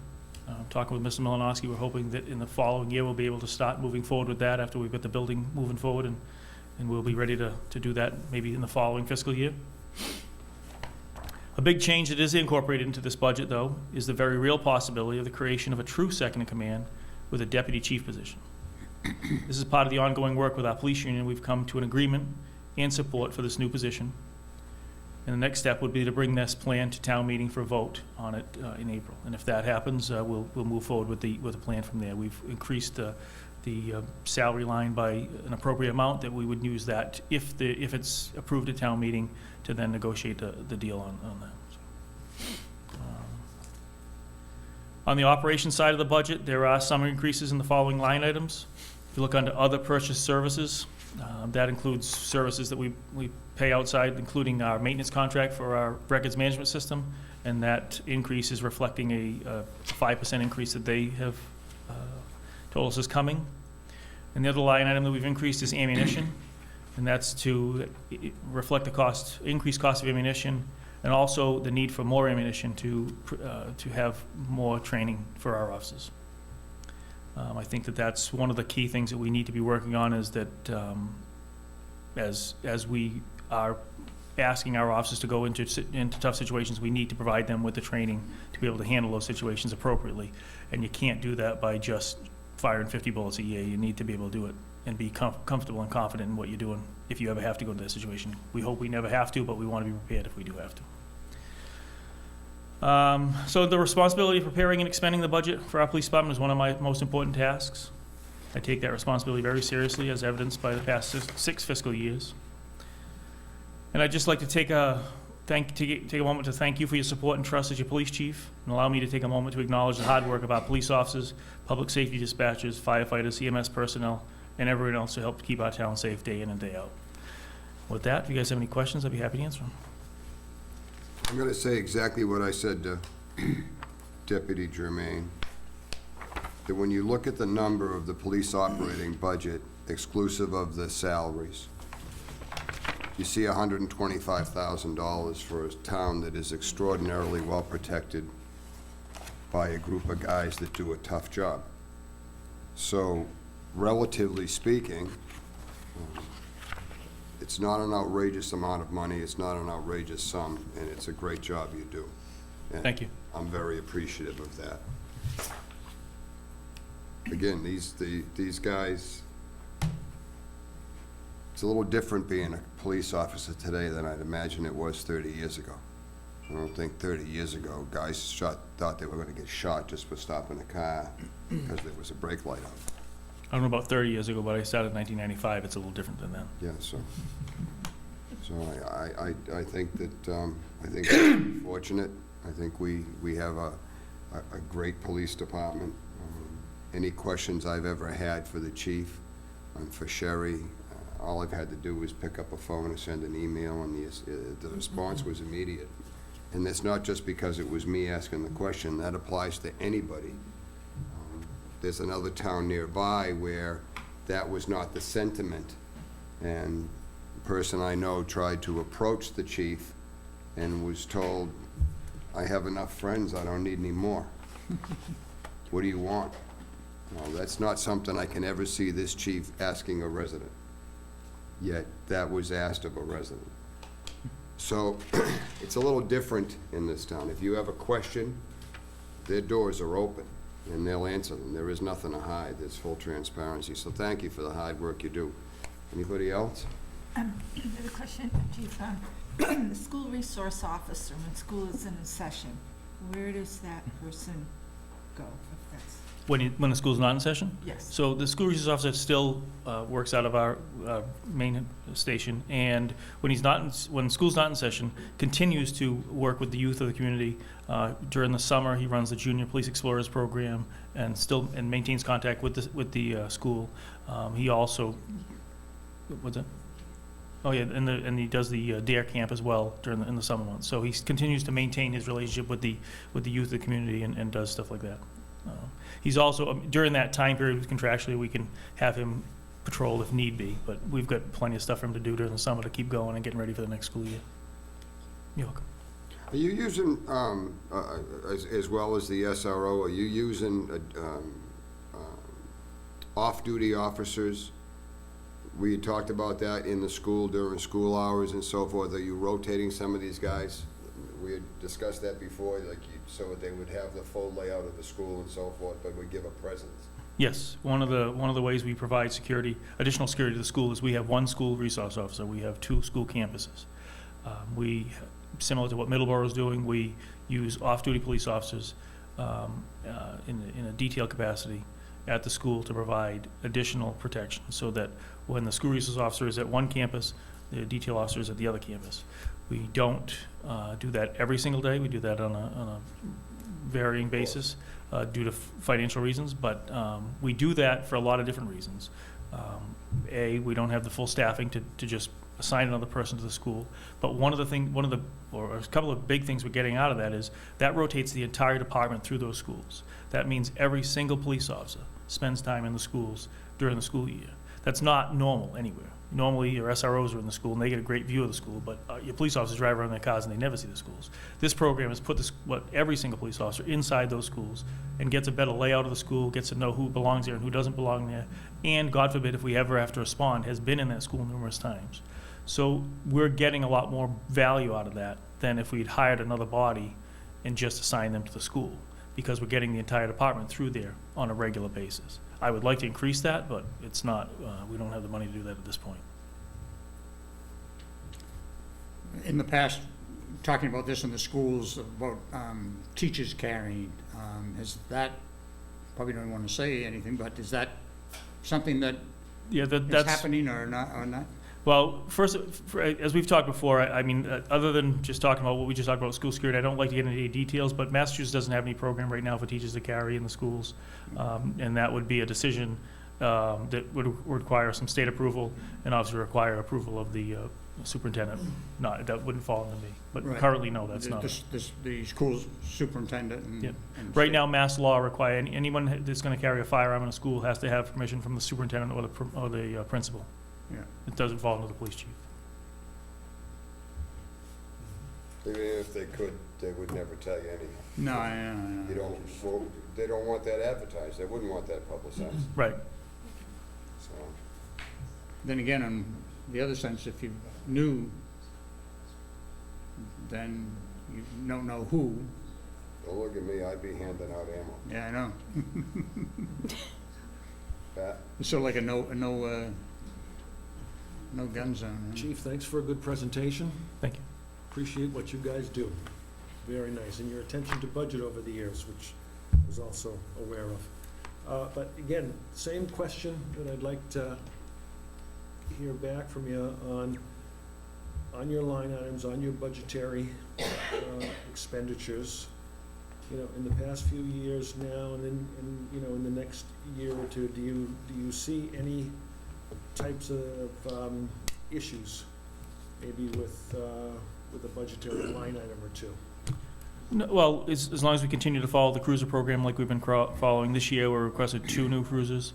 Talking with Mr. Malinowski, we're hoping that in the following year, we'll be able to start moving forward with that after we've got the building moving forward, and we'll be ready to do that maybe in the following fiscal year. A big change that is incorporated into this budget, though, is the very real possibility of the creation of a true second-in-command with a deputy chief position. This is part of the ongoing work with our police union. We've come to an agreement and support for this new position. And the next step would be to bring this plan to town meeting for a vote on it in April. And if that happens, we'll move forward with the plan from there. We've increased the salary line by an appropriate amount that we would use that if it's approved at town meeting to then negotiate the deal on that. So, on the operations side of the budget, there are some increases in the following line items. If you look under other purchase services, that includes services that we pay outside, including our maintenance contract for our records management system, and that increase is reflecting a 5% increase that they have told us is coming. And the other line item that we've increased is ammunition, and that's to reflect the increased cost of ammunition, and also the need for more ammunition to have more training for our officers. I think that's one of the key things that we need to be working on, is that as we are asking our officers to go into tough situations, we need to provide them with the training to be able to handle those situations appropriately. And you can't do that by just firing 50 bullets a year. You need to be able to do it and be comfortable and confident in what you're doing if you ever have to go into that situation. We hope we never have to, but we want to be prepared if we do have to. So the responsibility of preparing and expending the budget for our police department is one of my most important tasks. I take that responsibility very seriously, as evidenced by the past 6 fiscal years. And I'd just like to take a moment to thank you for your support and trust as your police chief, and allow me to take a moment to acknowledge the hard work of our police officers, public safety dispatchers, firefighters, EMS personnel, and everyone else who helped keep our town safe day in and day out. With that, if you guys have any questions, I'd be happy to answer them. I'm going to say exactly what I said to Deputy Germain, that when you look at the number of the police operating budget, exclusive of the salaries, you see $125,000 for a town that is extraordinarily well protected by a group of guys that do a tough job. So, relatively speaking, it's not an outrageous amount of money, it's not an outrageous sum, and it's a great job you do. And Thank you. I'm very appreciative of that. Again, these guys, it's a little different being a police officer today than I'd imagine it was 30 years ago. I don't think 30 years ago, guys thought they were going to get shot just for stopping a car because there was a brake light on. I don't know about 30 years ago, but I started in 1995. It's a little different than that. Yeah, so I think that, I think we're fortunate. I think we have a great police department. Any questions I've ever had for the chief and for Sherry, all I've had to do was pick up a phone and send an email, and the response was immediate. And that's not just because it was me asking the question. That applies to anybody. There's another town nearby where that was not the sentiment, and the person I know tried to approach the chief and was told, "I have enough friends, I don't need any more. What do you want?" Well, that's not something I can ever see this chief asking a resident, yet that was asked of a resident. So it's a little different in this town. If you have a question, their doors are open, and they'll answer them. There is nothing to hide. There's full transparency. So thank you for the hard work you do. Anybody else? I have a question, Chief. The school resource officer, when school is in session, where does that person go? If that's When the school's not in session? Yes. So the school resource officer still works out of our main station, and when school's not in session, continues to work with the youth of the community. During the summer, he runs the Junior Police Explorers program and maintains contact with the school. He also, what's that? Oh yeah, and he does the DARE camp as well in the summer months. So he continues to maintain his relationship with the youth of the community and does stuff like that. He's also, during that time period, contractually, we can have him patrol if need be, but we've got plenty of stuff for him to do during the summer to keep going and getting ready for the next school year. You're welcome. Are you using, as well as the SRO, are you using off-duty officers? We had talked about that in the school during school hours and so forth. Are you rotating some of these guys? We had discussed that before, like, so they would have the full layout of the school and so forth, but would give a presence. Yes, one of the ways we provide security, additional security to the school is we have one school resource officer. We have 2 school campuses. Similar to what Middleborough is doing, we use off-duty police officers in a detail capacity at the school to provide additional protection, so that when the school resource officer is at one campus, the detail officer is at the other campus. We don't do that every single day. We do that on a varying basis due to financial reasons, but we do that for a lot of different reasons. We don't have the full staffing to just assign another person to the school, but a couple of big things we're getting out of that is that rotates the entire department through those schools. That means every single police officer spends time in the schools during the school year. That's not normal anywhere. Normally, your SROs are in the school, and they get a great view of the school, but your police officers drive around in their cars, and they never see the schools. This program has put every single police officer inside those schools and gets a better layout of the school, gets to know who belongs there and who doesn't belong there, and God forbid, if we ever have to respond, has been in that school numerous times. So we're getting a lot more value out of that than if we'd hired another body and just assigned them to the school, because we're getting the entire department through there on a regular basis. I would like to increase that, but it's not, we don't have the money to do that at this point. In the past, talking about this in the schools, about teachers carrying, is that, probably don't want to say anything, but is that something that is happening or not? Well, first, as we've talked before, other than just talking about what we just talked about, school security, I don't like to get into any details, but Massachusetts doesn't have any program right now for teachers to carry in the schools. And that would be a decision that would require some state approval and obviously require approval of the superintendent. That wouldn't fall into me, but Right. Currently, no, that's not. The school superintendent and. Yep. and Right state. now, mass law require anyone that's going to carry a firearm in a school has to have permission from the superintendent or the principal. Yeah. It doesn't fall under the police chief. Even if they could, they would never tell you anything. No, I know. They don't want that advertised. They wouldn't want that publicized. Right. So, Then again, in the other sense, if you knew, then you don't know who. don't look at me, I'd be handing out ammo. Yeah, I know. Pat? It's sort of like a no gun zone. Huh? Chief, thanks for a good presentation. Thank you. Appreciate what you guys do. Very nice. And your attention to budget over the years, which I was also aware of. But again, same question that I'd like to hear back from you on your line items, on your budgetary expenditures. You know, in the past few years now, and in the next year or two, do you see any types of issues, maybe with a budgetary line item or two? No, well, as long as we continue to follow the cruiser program like we've been following. This year, we're requested 2 new cruisers.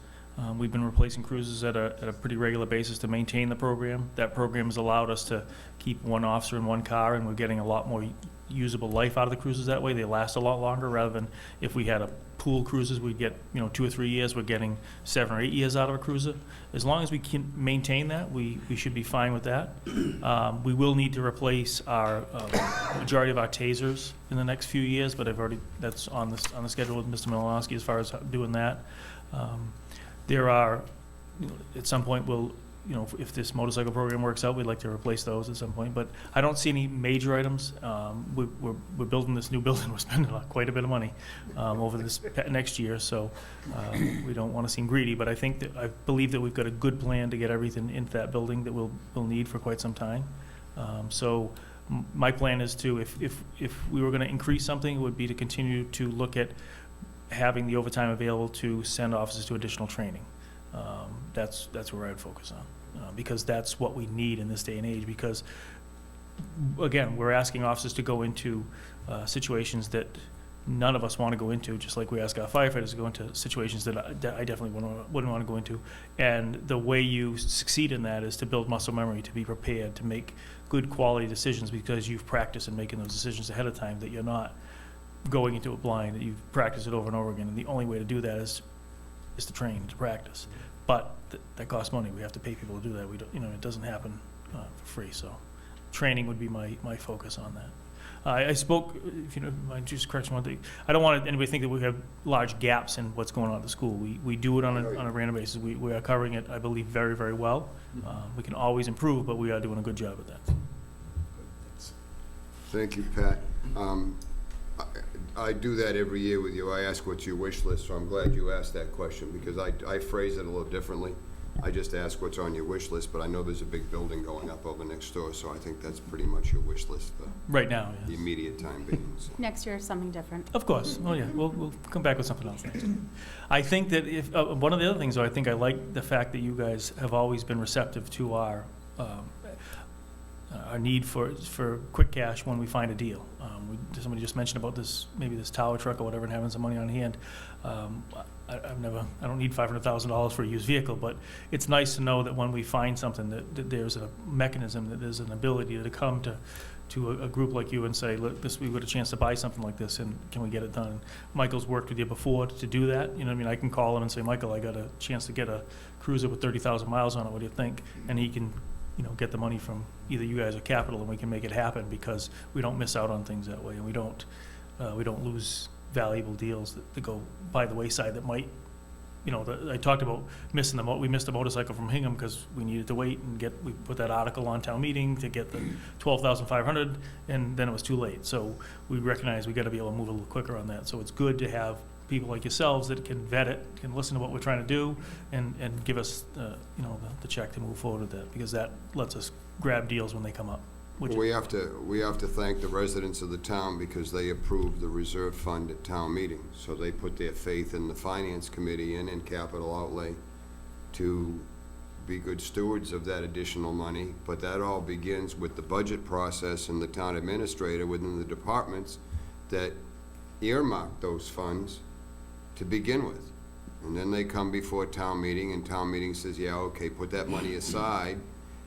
We've been replacing cruisers at a pretty regular basis to maintain the program. That program has allowed us to keep one officer in one car, and we're getting a lot more usable life out of the cruisers that way. They last a lot longer, rather than if we had a pool cruises, we'd get 2 or 3 years. We're getting 7 or 8 years out of a cruiser. As long as we can maintain that, we should be fine with that. We will need to replace our majority of our tasers in the next few years, but that's on the schedule with Mr. Malinowski as far as doing that. There are, at some point, if this motorcycle program works out, we'd like to replace those at some point. But I don't see any major items. We're building this new building. We're spending quite a bit of money over this next year, so we don't want to seem greedy. But I believe that we've got a good plan to get everything into that building that we'll need for quite some time. So my plan is to, if we were going to increase something, it would be to continue to look at having the overtime available to send officers to additional training. That's where I'd focus on, because that's what we need in this day and age. Because, again, we're asking officers to go into situations that none of us want to go into, just like we ask our firefighters to go into situations that I definitely wouldn't want to go into. And the way you succeed in that is to build muscle memory, to be prepared, to make good quality decisions because you've practiced in making those decisions ahead of time, that you're not going into it blind, that you've practiced it over and over again. And the only way to do that is to train, to practice. But that costs money. We have to pay people to do that. We don't, it doesn't happen for free. So training would be my focus on that. I spoke, if you know, mind just correction one thing. I don't want anybody to think that we have large gaps in what's going on at the school. We do it on a random basis. We are covering it, I believe, very, very well. We can always improve, but we are doing a good job at that. Thank you, Pat. I do that every year with you. I ask what's your wish list, so I'm glad you asked that question, because I phrase it a little differently. I just ask what's on your wish list, but I know there's a big building going up over next door, so I think that's pretty much your wish list for Right now, the yes. immediate time being. So. Next year, something different. Of course. Oh, yeah. We'll come back with something else next. I think that if one of the other things, though, I think I like the fact that you guys have always been receptive to our need for quick cash when we find a deal. Somebody just mentioned about this, maybe this tower truck or whatever, and having some money on hand. I don't need $500,000 for a used vehicle, but it's nice to know that when we find something, that there's a mechanism, that there's an ability to come to a group like you and say, look, we got a chance to buy something like this, and can we get it done? Michael's worked with you before to do that. You know what I mean? I can call him and say, Michael, I got a chance to get a cruiser with 30,000 miles on it. What do you think? And he can, get the money from either you guys or capital, and we can make it happen, because we don't miss out on things that way, and we don't lose valuable deals that go by the wayside that might, I talked about missing we missed a motorcycle from Hingham because we needed to wait and we put that article on town meeting to get the 12,500, and then it was too late. So we recognize we got to be able to move a little quicker on that. So it's good to have people like yourselves that can vet it, can listen to what we're trying to do, and give us, the check to move forward with that, because that lets us grab deals when they come up. We have to thank the residents of the town, because they approved the reserve fund at town meeting. So they put their faith in the finance committee and in capital outlay to be good stewards of that additional money. But that all begins with the budget process and the town administrator within the departments that earmark those funds to begin with. And then they come before town meeting, and town meeting says, yeah, okay, put that money aside,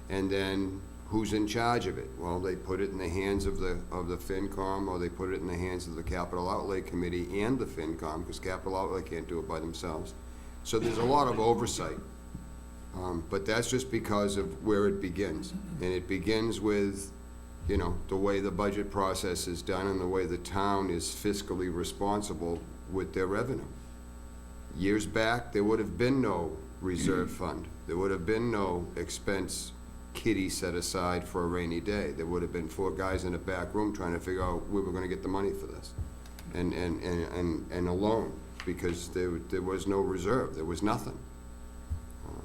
and then who's in charge of it? Well, they put it in the hands of the FinCom, or they put it in the hands of the Capital Outlay Committee and the FinCom, because Capital Outlay can't do it by themselves. So there's a lot of oversight. But that's just because of where it begins. And it begins with, the way the budget process is done and the way the town is fiscally responsible with their revenue. Years back, there would have been no reserve fund. There would have been no expense kitty set aside for a rainy day. There would have been 4 guys in a back room trying to figure out where we're going to get the money for this, and a loan, because there was no reserve. There was nothing.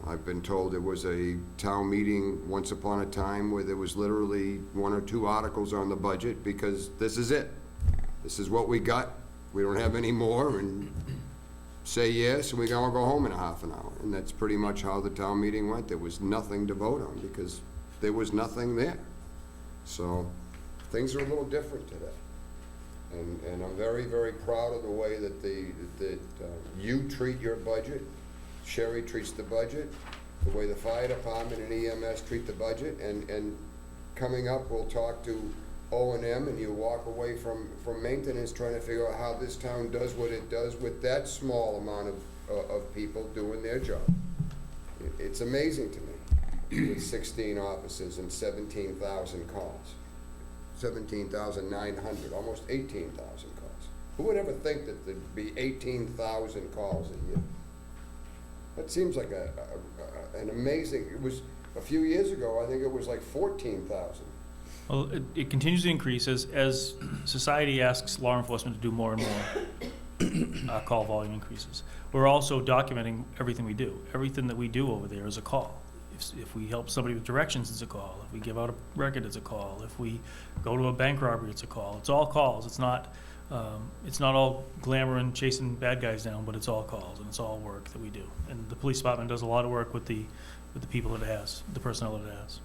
I've been told there was a town meeting once upon a time where there was literally 1 or 2 articles on the budget, because this is it. This is what we got. We don't have any more, and say yes, and we can all go home in a half an hour. And that's pretty much how the town meeting went. There was nothing to vote on, because there was nothing there. So things are a little different today. And I'm very, very proud of the way that you treat your budget. Sherry treats the budget, the way the fire department and EMS treat the budget. And coming up, we'll talk to O&M, and you walk away from maintenance trying to figure out how this town does what it does with that small amount of people doing their job. It's amazing to me, with 16 offices and 17,000 calls, 17,900, almost 18,000 calls. Who would ever think that there'd be 18,000 calls a year? That seems like an amazing, it was a few years ago, I think it was like 14,000. Well, it continues to increase as society asks law enforcement to do more and more. Our call volume increases. We're also documenting everything we do. Everything that we do over there is a call. If we help somebody with directions, it's a call. If we give out a record, it's a call. If we go to a bank robbery, it's a call. It's all calls. It's not all glamour and chasing bad guys down, but it's all calls, and it's all work that we do. And the police department does a lot of work with the people that it has, the personnel that it has.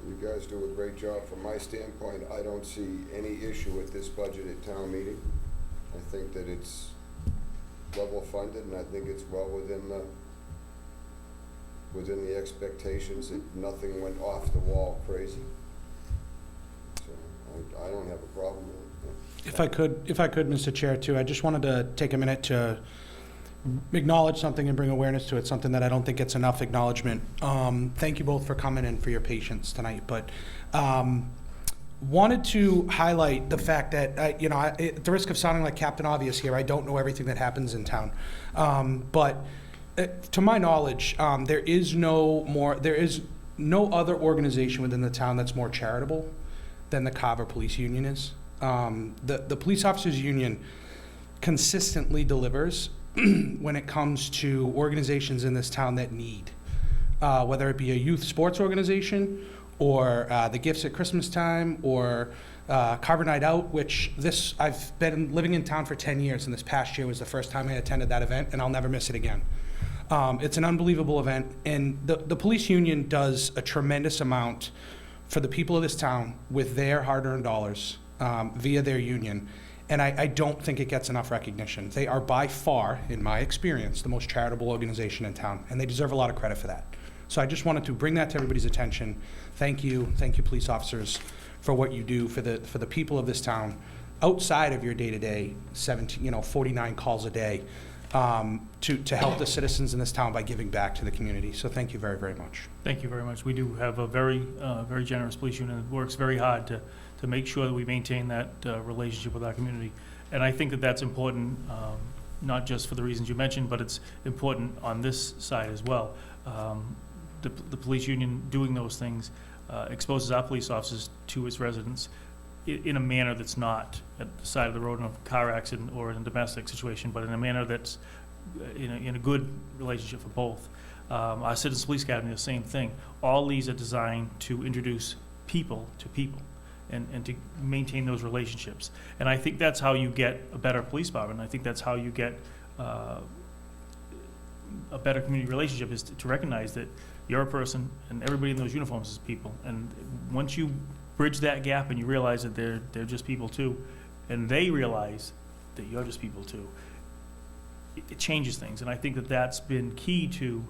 You guys do a great job. From my standpoint, I don't see any issue with this budget at town meeting. I think that it's level funded, and I think it's well within the expectations. That nothing went off the wall crazy. I don't have a problem with it. If I could, Mr. Chair, too, I just wanted to take a minute to acknowledge something and bring awareness to it, something that I don't think gets enough acknowledgement. Thank you both for coming and for your patience tonight, but wanted to highlight the fact that, at the risk of sounding like Captain Obvious here, I don't know everything that happens in town. But to my knowledge, there is no other organization within the town that's more charitable than the Carver Police Union is. The Police Officers Union consistently delivers when it comes to organizations in this town that need, whether it be a youth sports organization or the Gifts at Christmas time or Carver Night Out, which I've been living in town for 10 years, and this past year was the first time I attended that event, and I'll never miss it again. It's an unbelievable event, and the police union does a tremendous amount for the people of this town with their hard-earned dollars via their union, and I don't think it gets enough recognition. They are by far, in my experience, the most charitable organization in town, and they deserve a lot of credit for that. So I just wanted to bring that to everybody's attention. Thank you, police officers, for what you do for the people of this town outside of your day-to-day 49 calls a day to help the citizens in this town by giving back to the community. So thank you very, very much. Thank you very much. We do have a very generous police unit that works very hard to make sure that we maintain that relationship with our community. And I think that that's important, not just for the reasons you mentioned, but it's important on this side as well. The police union doing those things exposes our police officers to its residents in a manner that's not at the side of the road in a car accident or in a domestic situation, but in a manner that's in a good relationship for both. Our Citizens Police Academy, the same thing. All these are designed to introduce people to people and to maintain those relationships. And I think that's how you get a better police department. I think that's how you get a better community relationship, is to recognize that you're a person and everybody in those uniforms is people. And once you bridge that gap and you realize that they're just people too, and they realize that you're just people too, it changes things. And I think that that's been key to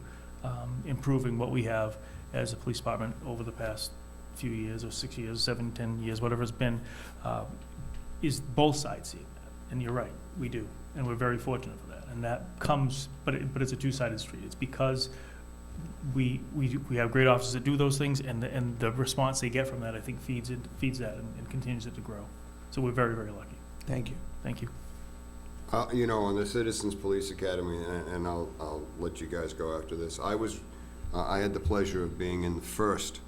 improving what we have as a police department over the past few years, or 6 years, 7, 10 years, whatever it's been, is both sides seeing that. And you're right, we do. And we're very fortunate for that. And that comes, but it's a two-sided street. It's because we have great officers that do those things, and the response they get from that, I think, feeds that and continues it to grow. So we're very, very lucky. Thank you. Thank you. On the Citizens Police Academy, and I'll let you guys go after this. I had the pleasure of being in the first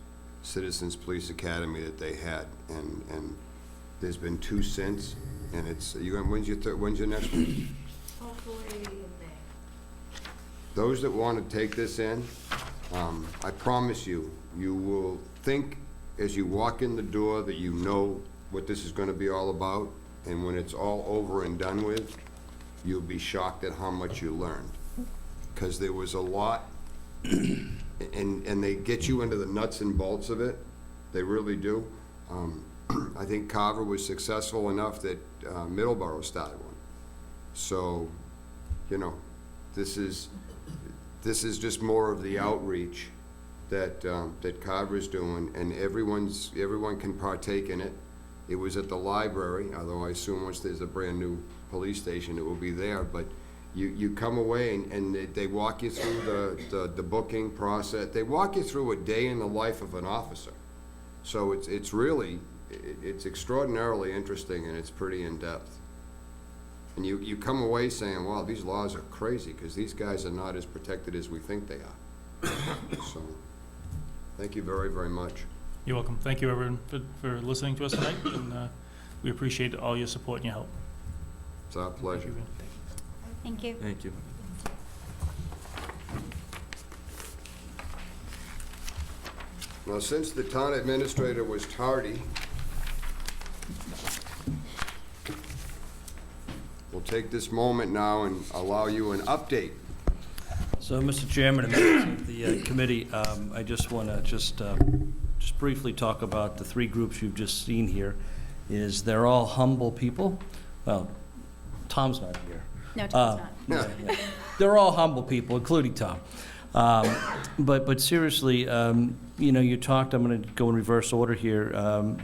Citizens Police Academy that they had, and there's been 2 since, and it's when's your next one? Hopefully in May. Those that want to take this in, I promise you will think as you walk in the door that you know what this is going to be all about, and when it's all over and done with, you'll be shocked at how much you learned, because there was a lot, and they get you into the nuts and bolts of it. They really do. I think Carver was successful enough that Middleborough started one. So, this is just more of the outreach that Carver's doing, and everyone can partake in it. It was at the library, although I assume once there's a brand-new police station, it will be there, but you come away and they walk you through the booking process. They walk you through a day in the life of an officer. So it's really extraordinarily interesting, and it's pretty in-depth. And you come away saying, wow, these laws are crazy, because these guys are not as protected as we think they are. So, thank you very, very much. You're welcome. Thank you, everyone, for listening to us tonight, and we appreciate all your support and your help. It's our pleasure. Thank you. Thank you. Now, since the town administrator was tardy, we'll take this moment now and allow you an update. So, Mr. Chairman and members of the committee, I just want to just briefly talk about the 3 groups you've just seen here. They're all humble people. Well, Tom's not here. No, Tom's not. Yeah. They're all humble people, including Tom. But seriously, you know, you talked, I'm going to go in reverse order here,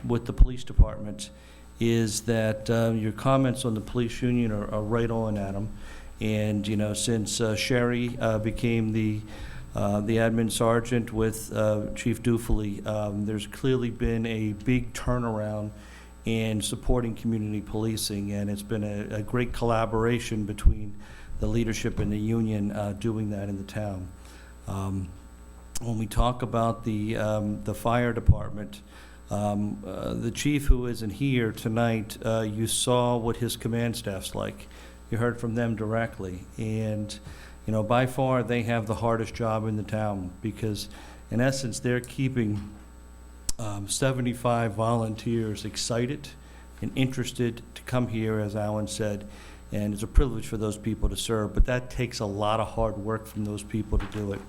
with the police department, is that your comments on the police union are right on, Adam. And, you know, since Sherry became the admin sergeant with Chief Dufely, there's clearly been a big turnaround in supporting community policing, and it's been a great collaboration between the leadership and the union doing that in the town. When we talk about the fire department, the chief who isn't here tonight, you saw what his command staff's like. You heard from them directly, and you know, by far they have the hardest job in the town, because in essence they're keeping 75 volunteers excited and interested to come here, as Alan said, and it's a privilege for those people to serve, but that takes a lot of hard work from those people to do it.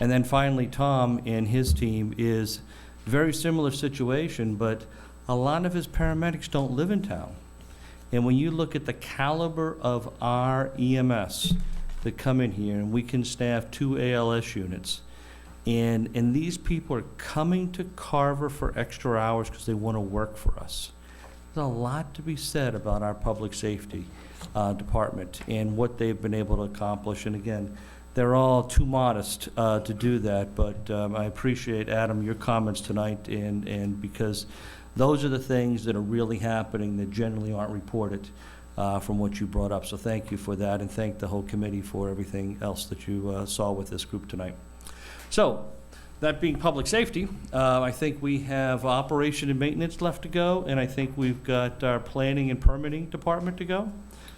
And then finally, Tom and his team is very similar situation, but a lot of his paramedics don't live in town. And when you look at the caliber of our EMS that come in here, and we can staff 2 ALS units, and these people are coming to Carver for extra hours because they want to work for us. There's a lot to be said about our public safety department and what they've been able to accomplish. And again, they're all too modest to do that, but I appreciate, Adam, your comments tonight, and because those are the things that are really happening that generally aren't reported from what you brought up. So thank you for that, and thank the whole committee for everything else that you saw with this group tonight. So, that being public safety, I think we have operation and maintenance left to go, and I think we've got our planning and permitting department to go.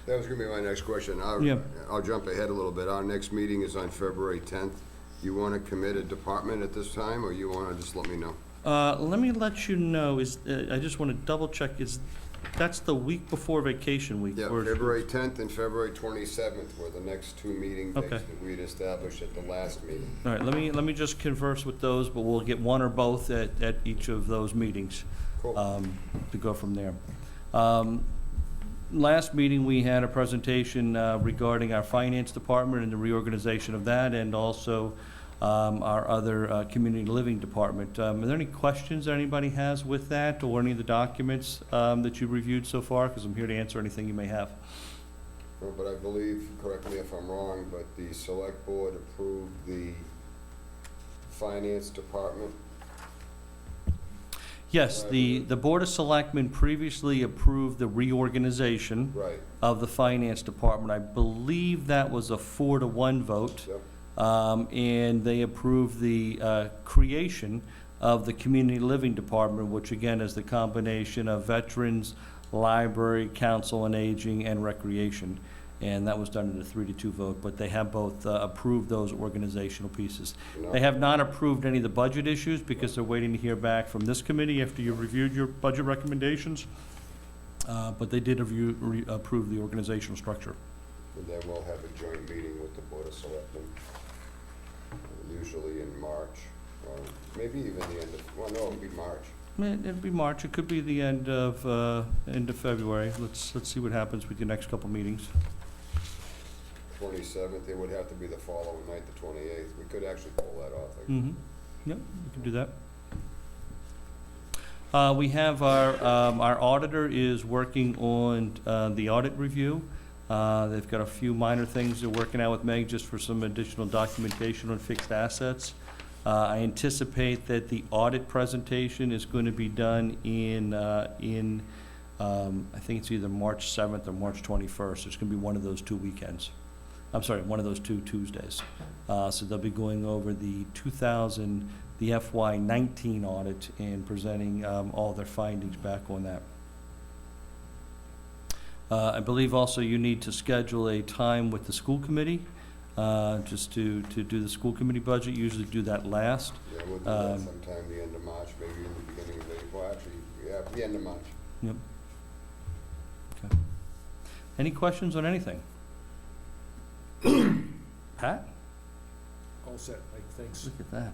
That was gonna be my next question. Yeah. I'll jump ahead a little bit. Our next meeting is on February 10th. You wanna commit a department at this time, or you wanna just let me know? Let me let you know, I just want to double check, that's the week before vacation week? Yeah, or- February 10th and February 27th were the next 2 meeting dates Okay. that we had established at the last meeting. All right, let me just converse with those, but we'll get one or both at each of those meetings. Cool. To go from there. Last meeting, we had a presentation regarding our finance department and the reorganization of that, and also our other community living department. Are there any questions that anybody has with that, or any of the documents that you reviewed so far? Because I'm here to answer anything you may have. Well, but I believe, correct me if I'm wrong, but the select board approved the finance department. Yes, the Board of Selectmen previously approved the reorganization Right. of the finance department. I believe that was a 4-to-1 vote. Yep. And they approved the creation of the community living department, which again is the combination of veterans, library, council on aging, and recreation. And that was done in a 3-to-2 vote, but they have both approved those organizational pieces. No. They have not approved any of the budget issues because they're waiting to hear back from this committee after you reviewed your budget recommendations. But they did approve the organizational structure. And then we'll have a joint meeting with the Board of Selectmen, usually in March, or maybe even the end of, well, no, it'll be March. It'll be March. It could be the end of February. Let's see what happens with your next couple meetings. 27th, it would have to be the following night, the 28th. We could actually pull that off. I Mm-hmm. Yep, we can do that. We have our auditor is working on the audit review. They've got a few minor things they're working out with Meg just for some additional documentation on fixed assets. I anticipate that the audit presentation is going to be done in I think it's either March 7th or March 21st. It's going to be one of those 2 weekends. I'm sorry, one of those 2 Tuesdays. So they'll be going over the FY19 audit and presenting all their findings back on that. I believe also you need to schedule a time with the school committee, just to do the school committee budget. Usually do that last. Yeah, we'll do that sometime the end of March, maybe in the beginning of April. Well, actually, yeah, the end of March. Yep. Okay. Any questions on anything? Pat? All set, Mike, thanks. Look at that.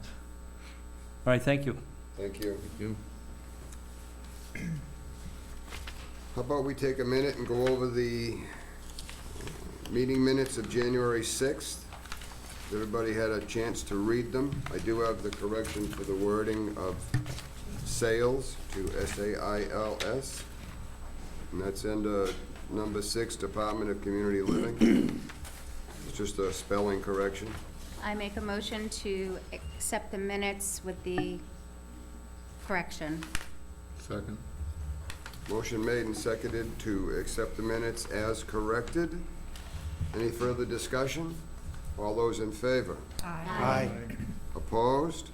All right, thank you. Thank you. Thank you. How about we take a minute and go over the meeting minutes of January 6th? Everybody had a chance to read them. I do have the correction for the wording of sales to SAILS. And that's under number 6, Department of Community Living. It's just a spelling correction. I make a motion to accept the minutes with the correction. Second. Motion made and seconded to accept the minutes as corrected. Any further discussion? All those in favor? Aye. Opposed?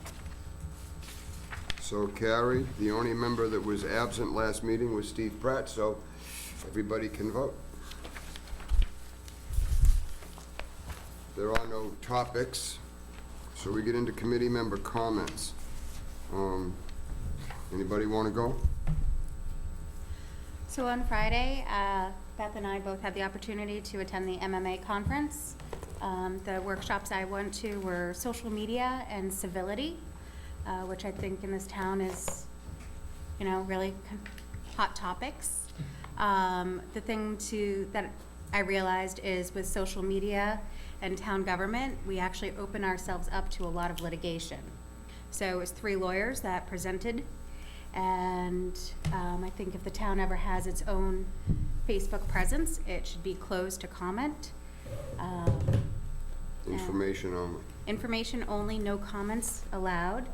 So carried. The only member that was absent last meeting was Steve Pratt, so everybody can vote. There are no topics, so we get into committee member comments. Anybody want to go? So on Friday, Beth and I both had the opportunity to attend the MMA conference. The workshops I went to were social media and civility, which I think in this town is, really hot topics. The thing that I realized is with social media and town government, we actually open ourselves up to a lot of litigation. So it was 3 lawyers that presented, and I think if the town ever has its own Facebook presence, it should be closed to comment. Information only. Information only, no comments allowed,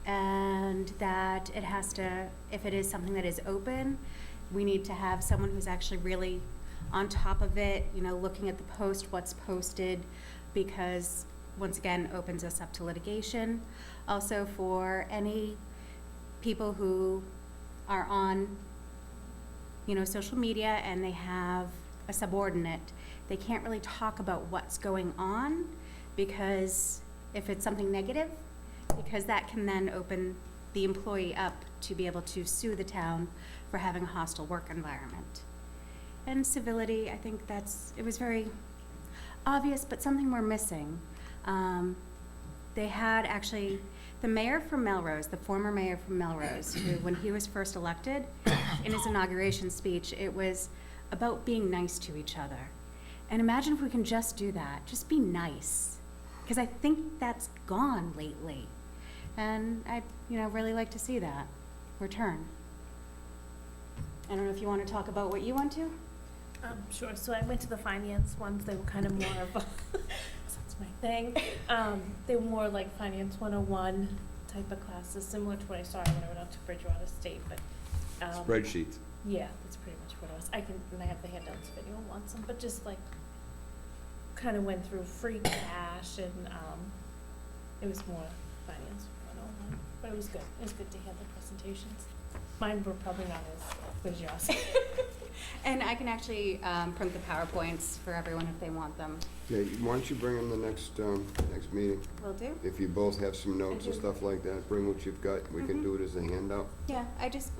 and that it has to, if it is something that is open, we need to have someone who's actually really on top of it, looking at the post, what's posted, because once again, opens us up to litigation. Also for any people who are on, social media and they have a subordinate, they can't really talk about what's going on, because if it's something negative, because that can then open the employee up to be able to sue the town for having a hostile work environment. And civility, I think it was very obvious, but something we're missing. They had actually, the mayor from Melrose, the former mayor from Melrose, who, when he was first elected, in his inauguration speech, it was about being nice to each other. And imagine if we can just do that, just be nice. Because I think that's gone lately. And I'd, really like to see that return. I don't know if you want to talk about what you went to? Sure, so I went to the finance ones, they were kind of more of a, that's my thing. They were more like Finance 101 type of classes, similar to what I saw when I went out to Bridgewater State, but. Spreadsheets. Yeah, that's pretty much what it was. And I have the handouts if anyone wants them, but just like, kind of went through free cash and, it was more Finance 101, but it was good. It was good to hear the presentations. Mine were probably not as good as yours. And I can actually print the PowerPoints for everyone if they want them. Yeah, why don't you bring them the next meeting? Will do. If you both have some notes and do. stuff like that, bring what you've got. We can do it as a handout. Yeah, I just,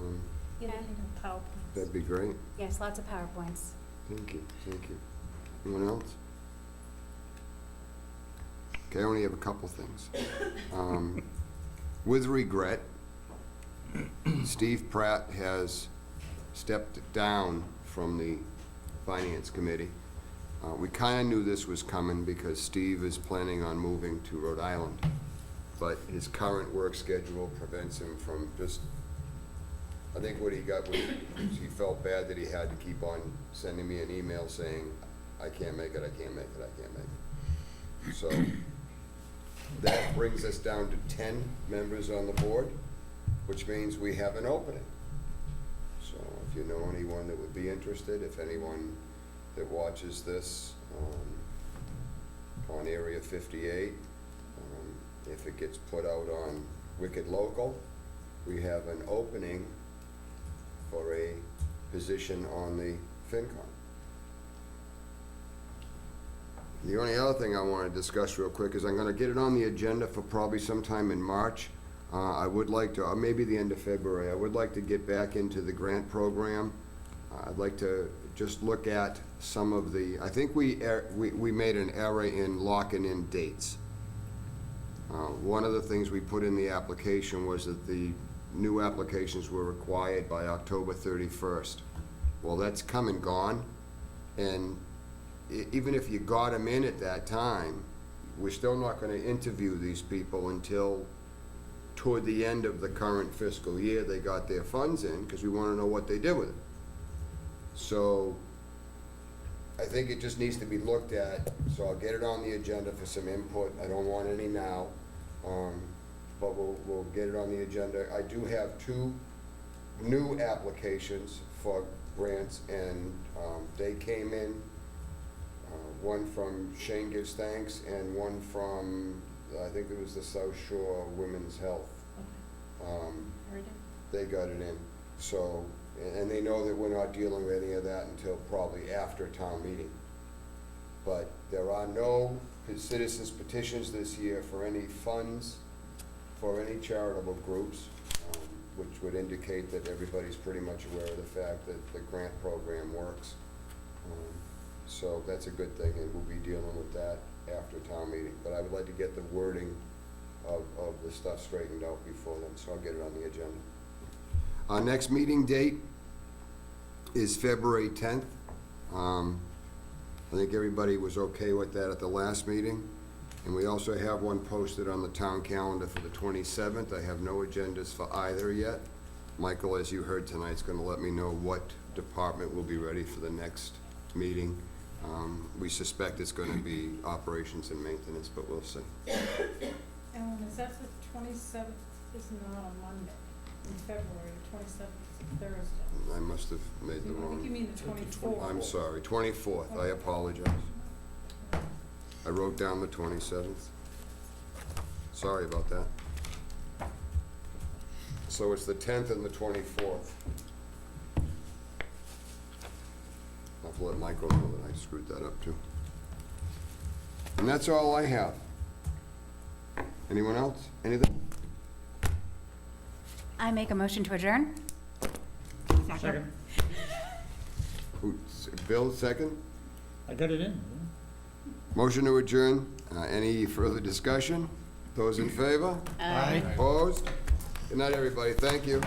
Yeah, Yeah. PowerPoints. That'd be great. yes, lots of PowerPoints. Thank you, thank you. Anyone else? Okay, I only have a couple things. With regret, Steve Pratt has stepped down from the Finance Committee. We kind of knew this was coming because Steve is planning on moving to Rhode Island, but his current work schedule prevents him from just, I think what he got was he felt bad that he had to keep on sending me an email saying, I can't make it, I can't make it, I can't make it. So that brings us down to 10 members on the board, which means we have an opening. So if you know anyone that would be interested, if anyone that watches this on Area 58, if it gets put out on Wicked Local, we have an opening for a position on the FinCom. The only other thing I want to discuss real quick is I'm going to get it on the agenda for probably sometime in March. I would like to, or maybe the end of February, I would like to get back into the grant program. I'd like to just look at some of the, I think we made an error in locking in dates. One of the things we put in the application was that the new applications were required by October 31st. Well, that's come and gone, and even if you got them in at that time, we're still not gonna interview these people until toward the end of the current fiscal year, they got their funds in, because we wanna know what they did with it. So, I think it just needs to be looked at, so I'll get it on the agenda for some input. I don't want any now, but we'll get it on the agenda. I do have 2 new applications for grants, and they came in, one from Shane Gives Thanks, and one from, I think it was the South Shore Women's Health. Heard it. They got it in, so, and they know that we're not dealing with any of that until probably after town meeting. But there are no citizens petitions this year for any funds, for any charitable groups, which would indicate that everybody's pretty much aware of the fact that the grant program works. So that's a good thing, and we'll be dealing with that after town meeting. But I would like to get the wording of the stuff straightened out before then, so I'll get it on the agenda. Our next meeting date is February 10th. I think everybody was okay with that at the last meeting. And we also have one posted on the town calendar for the 27th. I have no agendas for either yet. Michael, as you heard tonight, is going to let me know what department will be ready for the next meeting. We suspect it's going to be operations and maintenance, but we'll see. Ellen, is that the 27th is not a Monday in February, the 27th is a Thursday? I must have made the I think you wrong. mean the 24th. I'm sorry, 24th. I apologize. I wrote down the 27th. Sorry about that. So it's the 10th and the 24th. I'll have to let Michael know that I screwed that up too. And that's all I have. Anyone else? Anything? I make a motion to adjourn. Second. Bill, second? I got it in. Motion to adjourn. Any further discussion? Those in favor? Aye. Opposed? Good night, everybody. Thank you.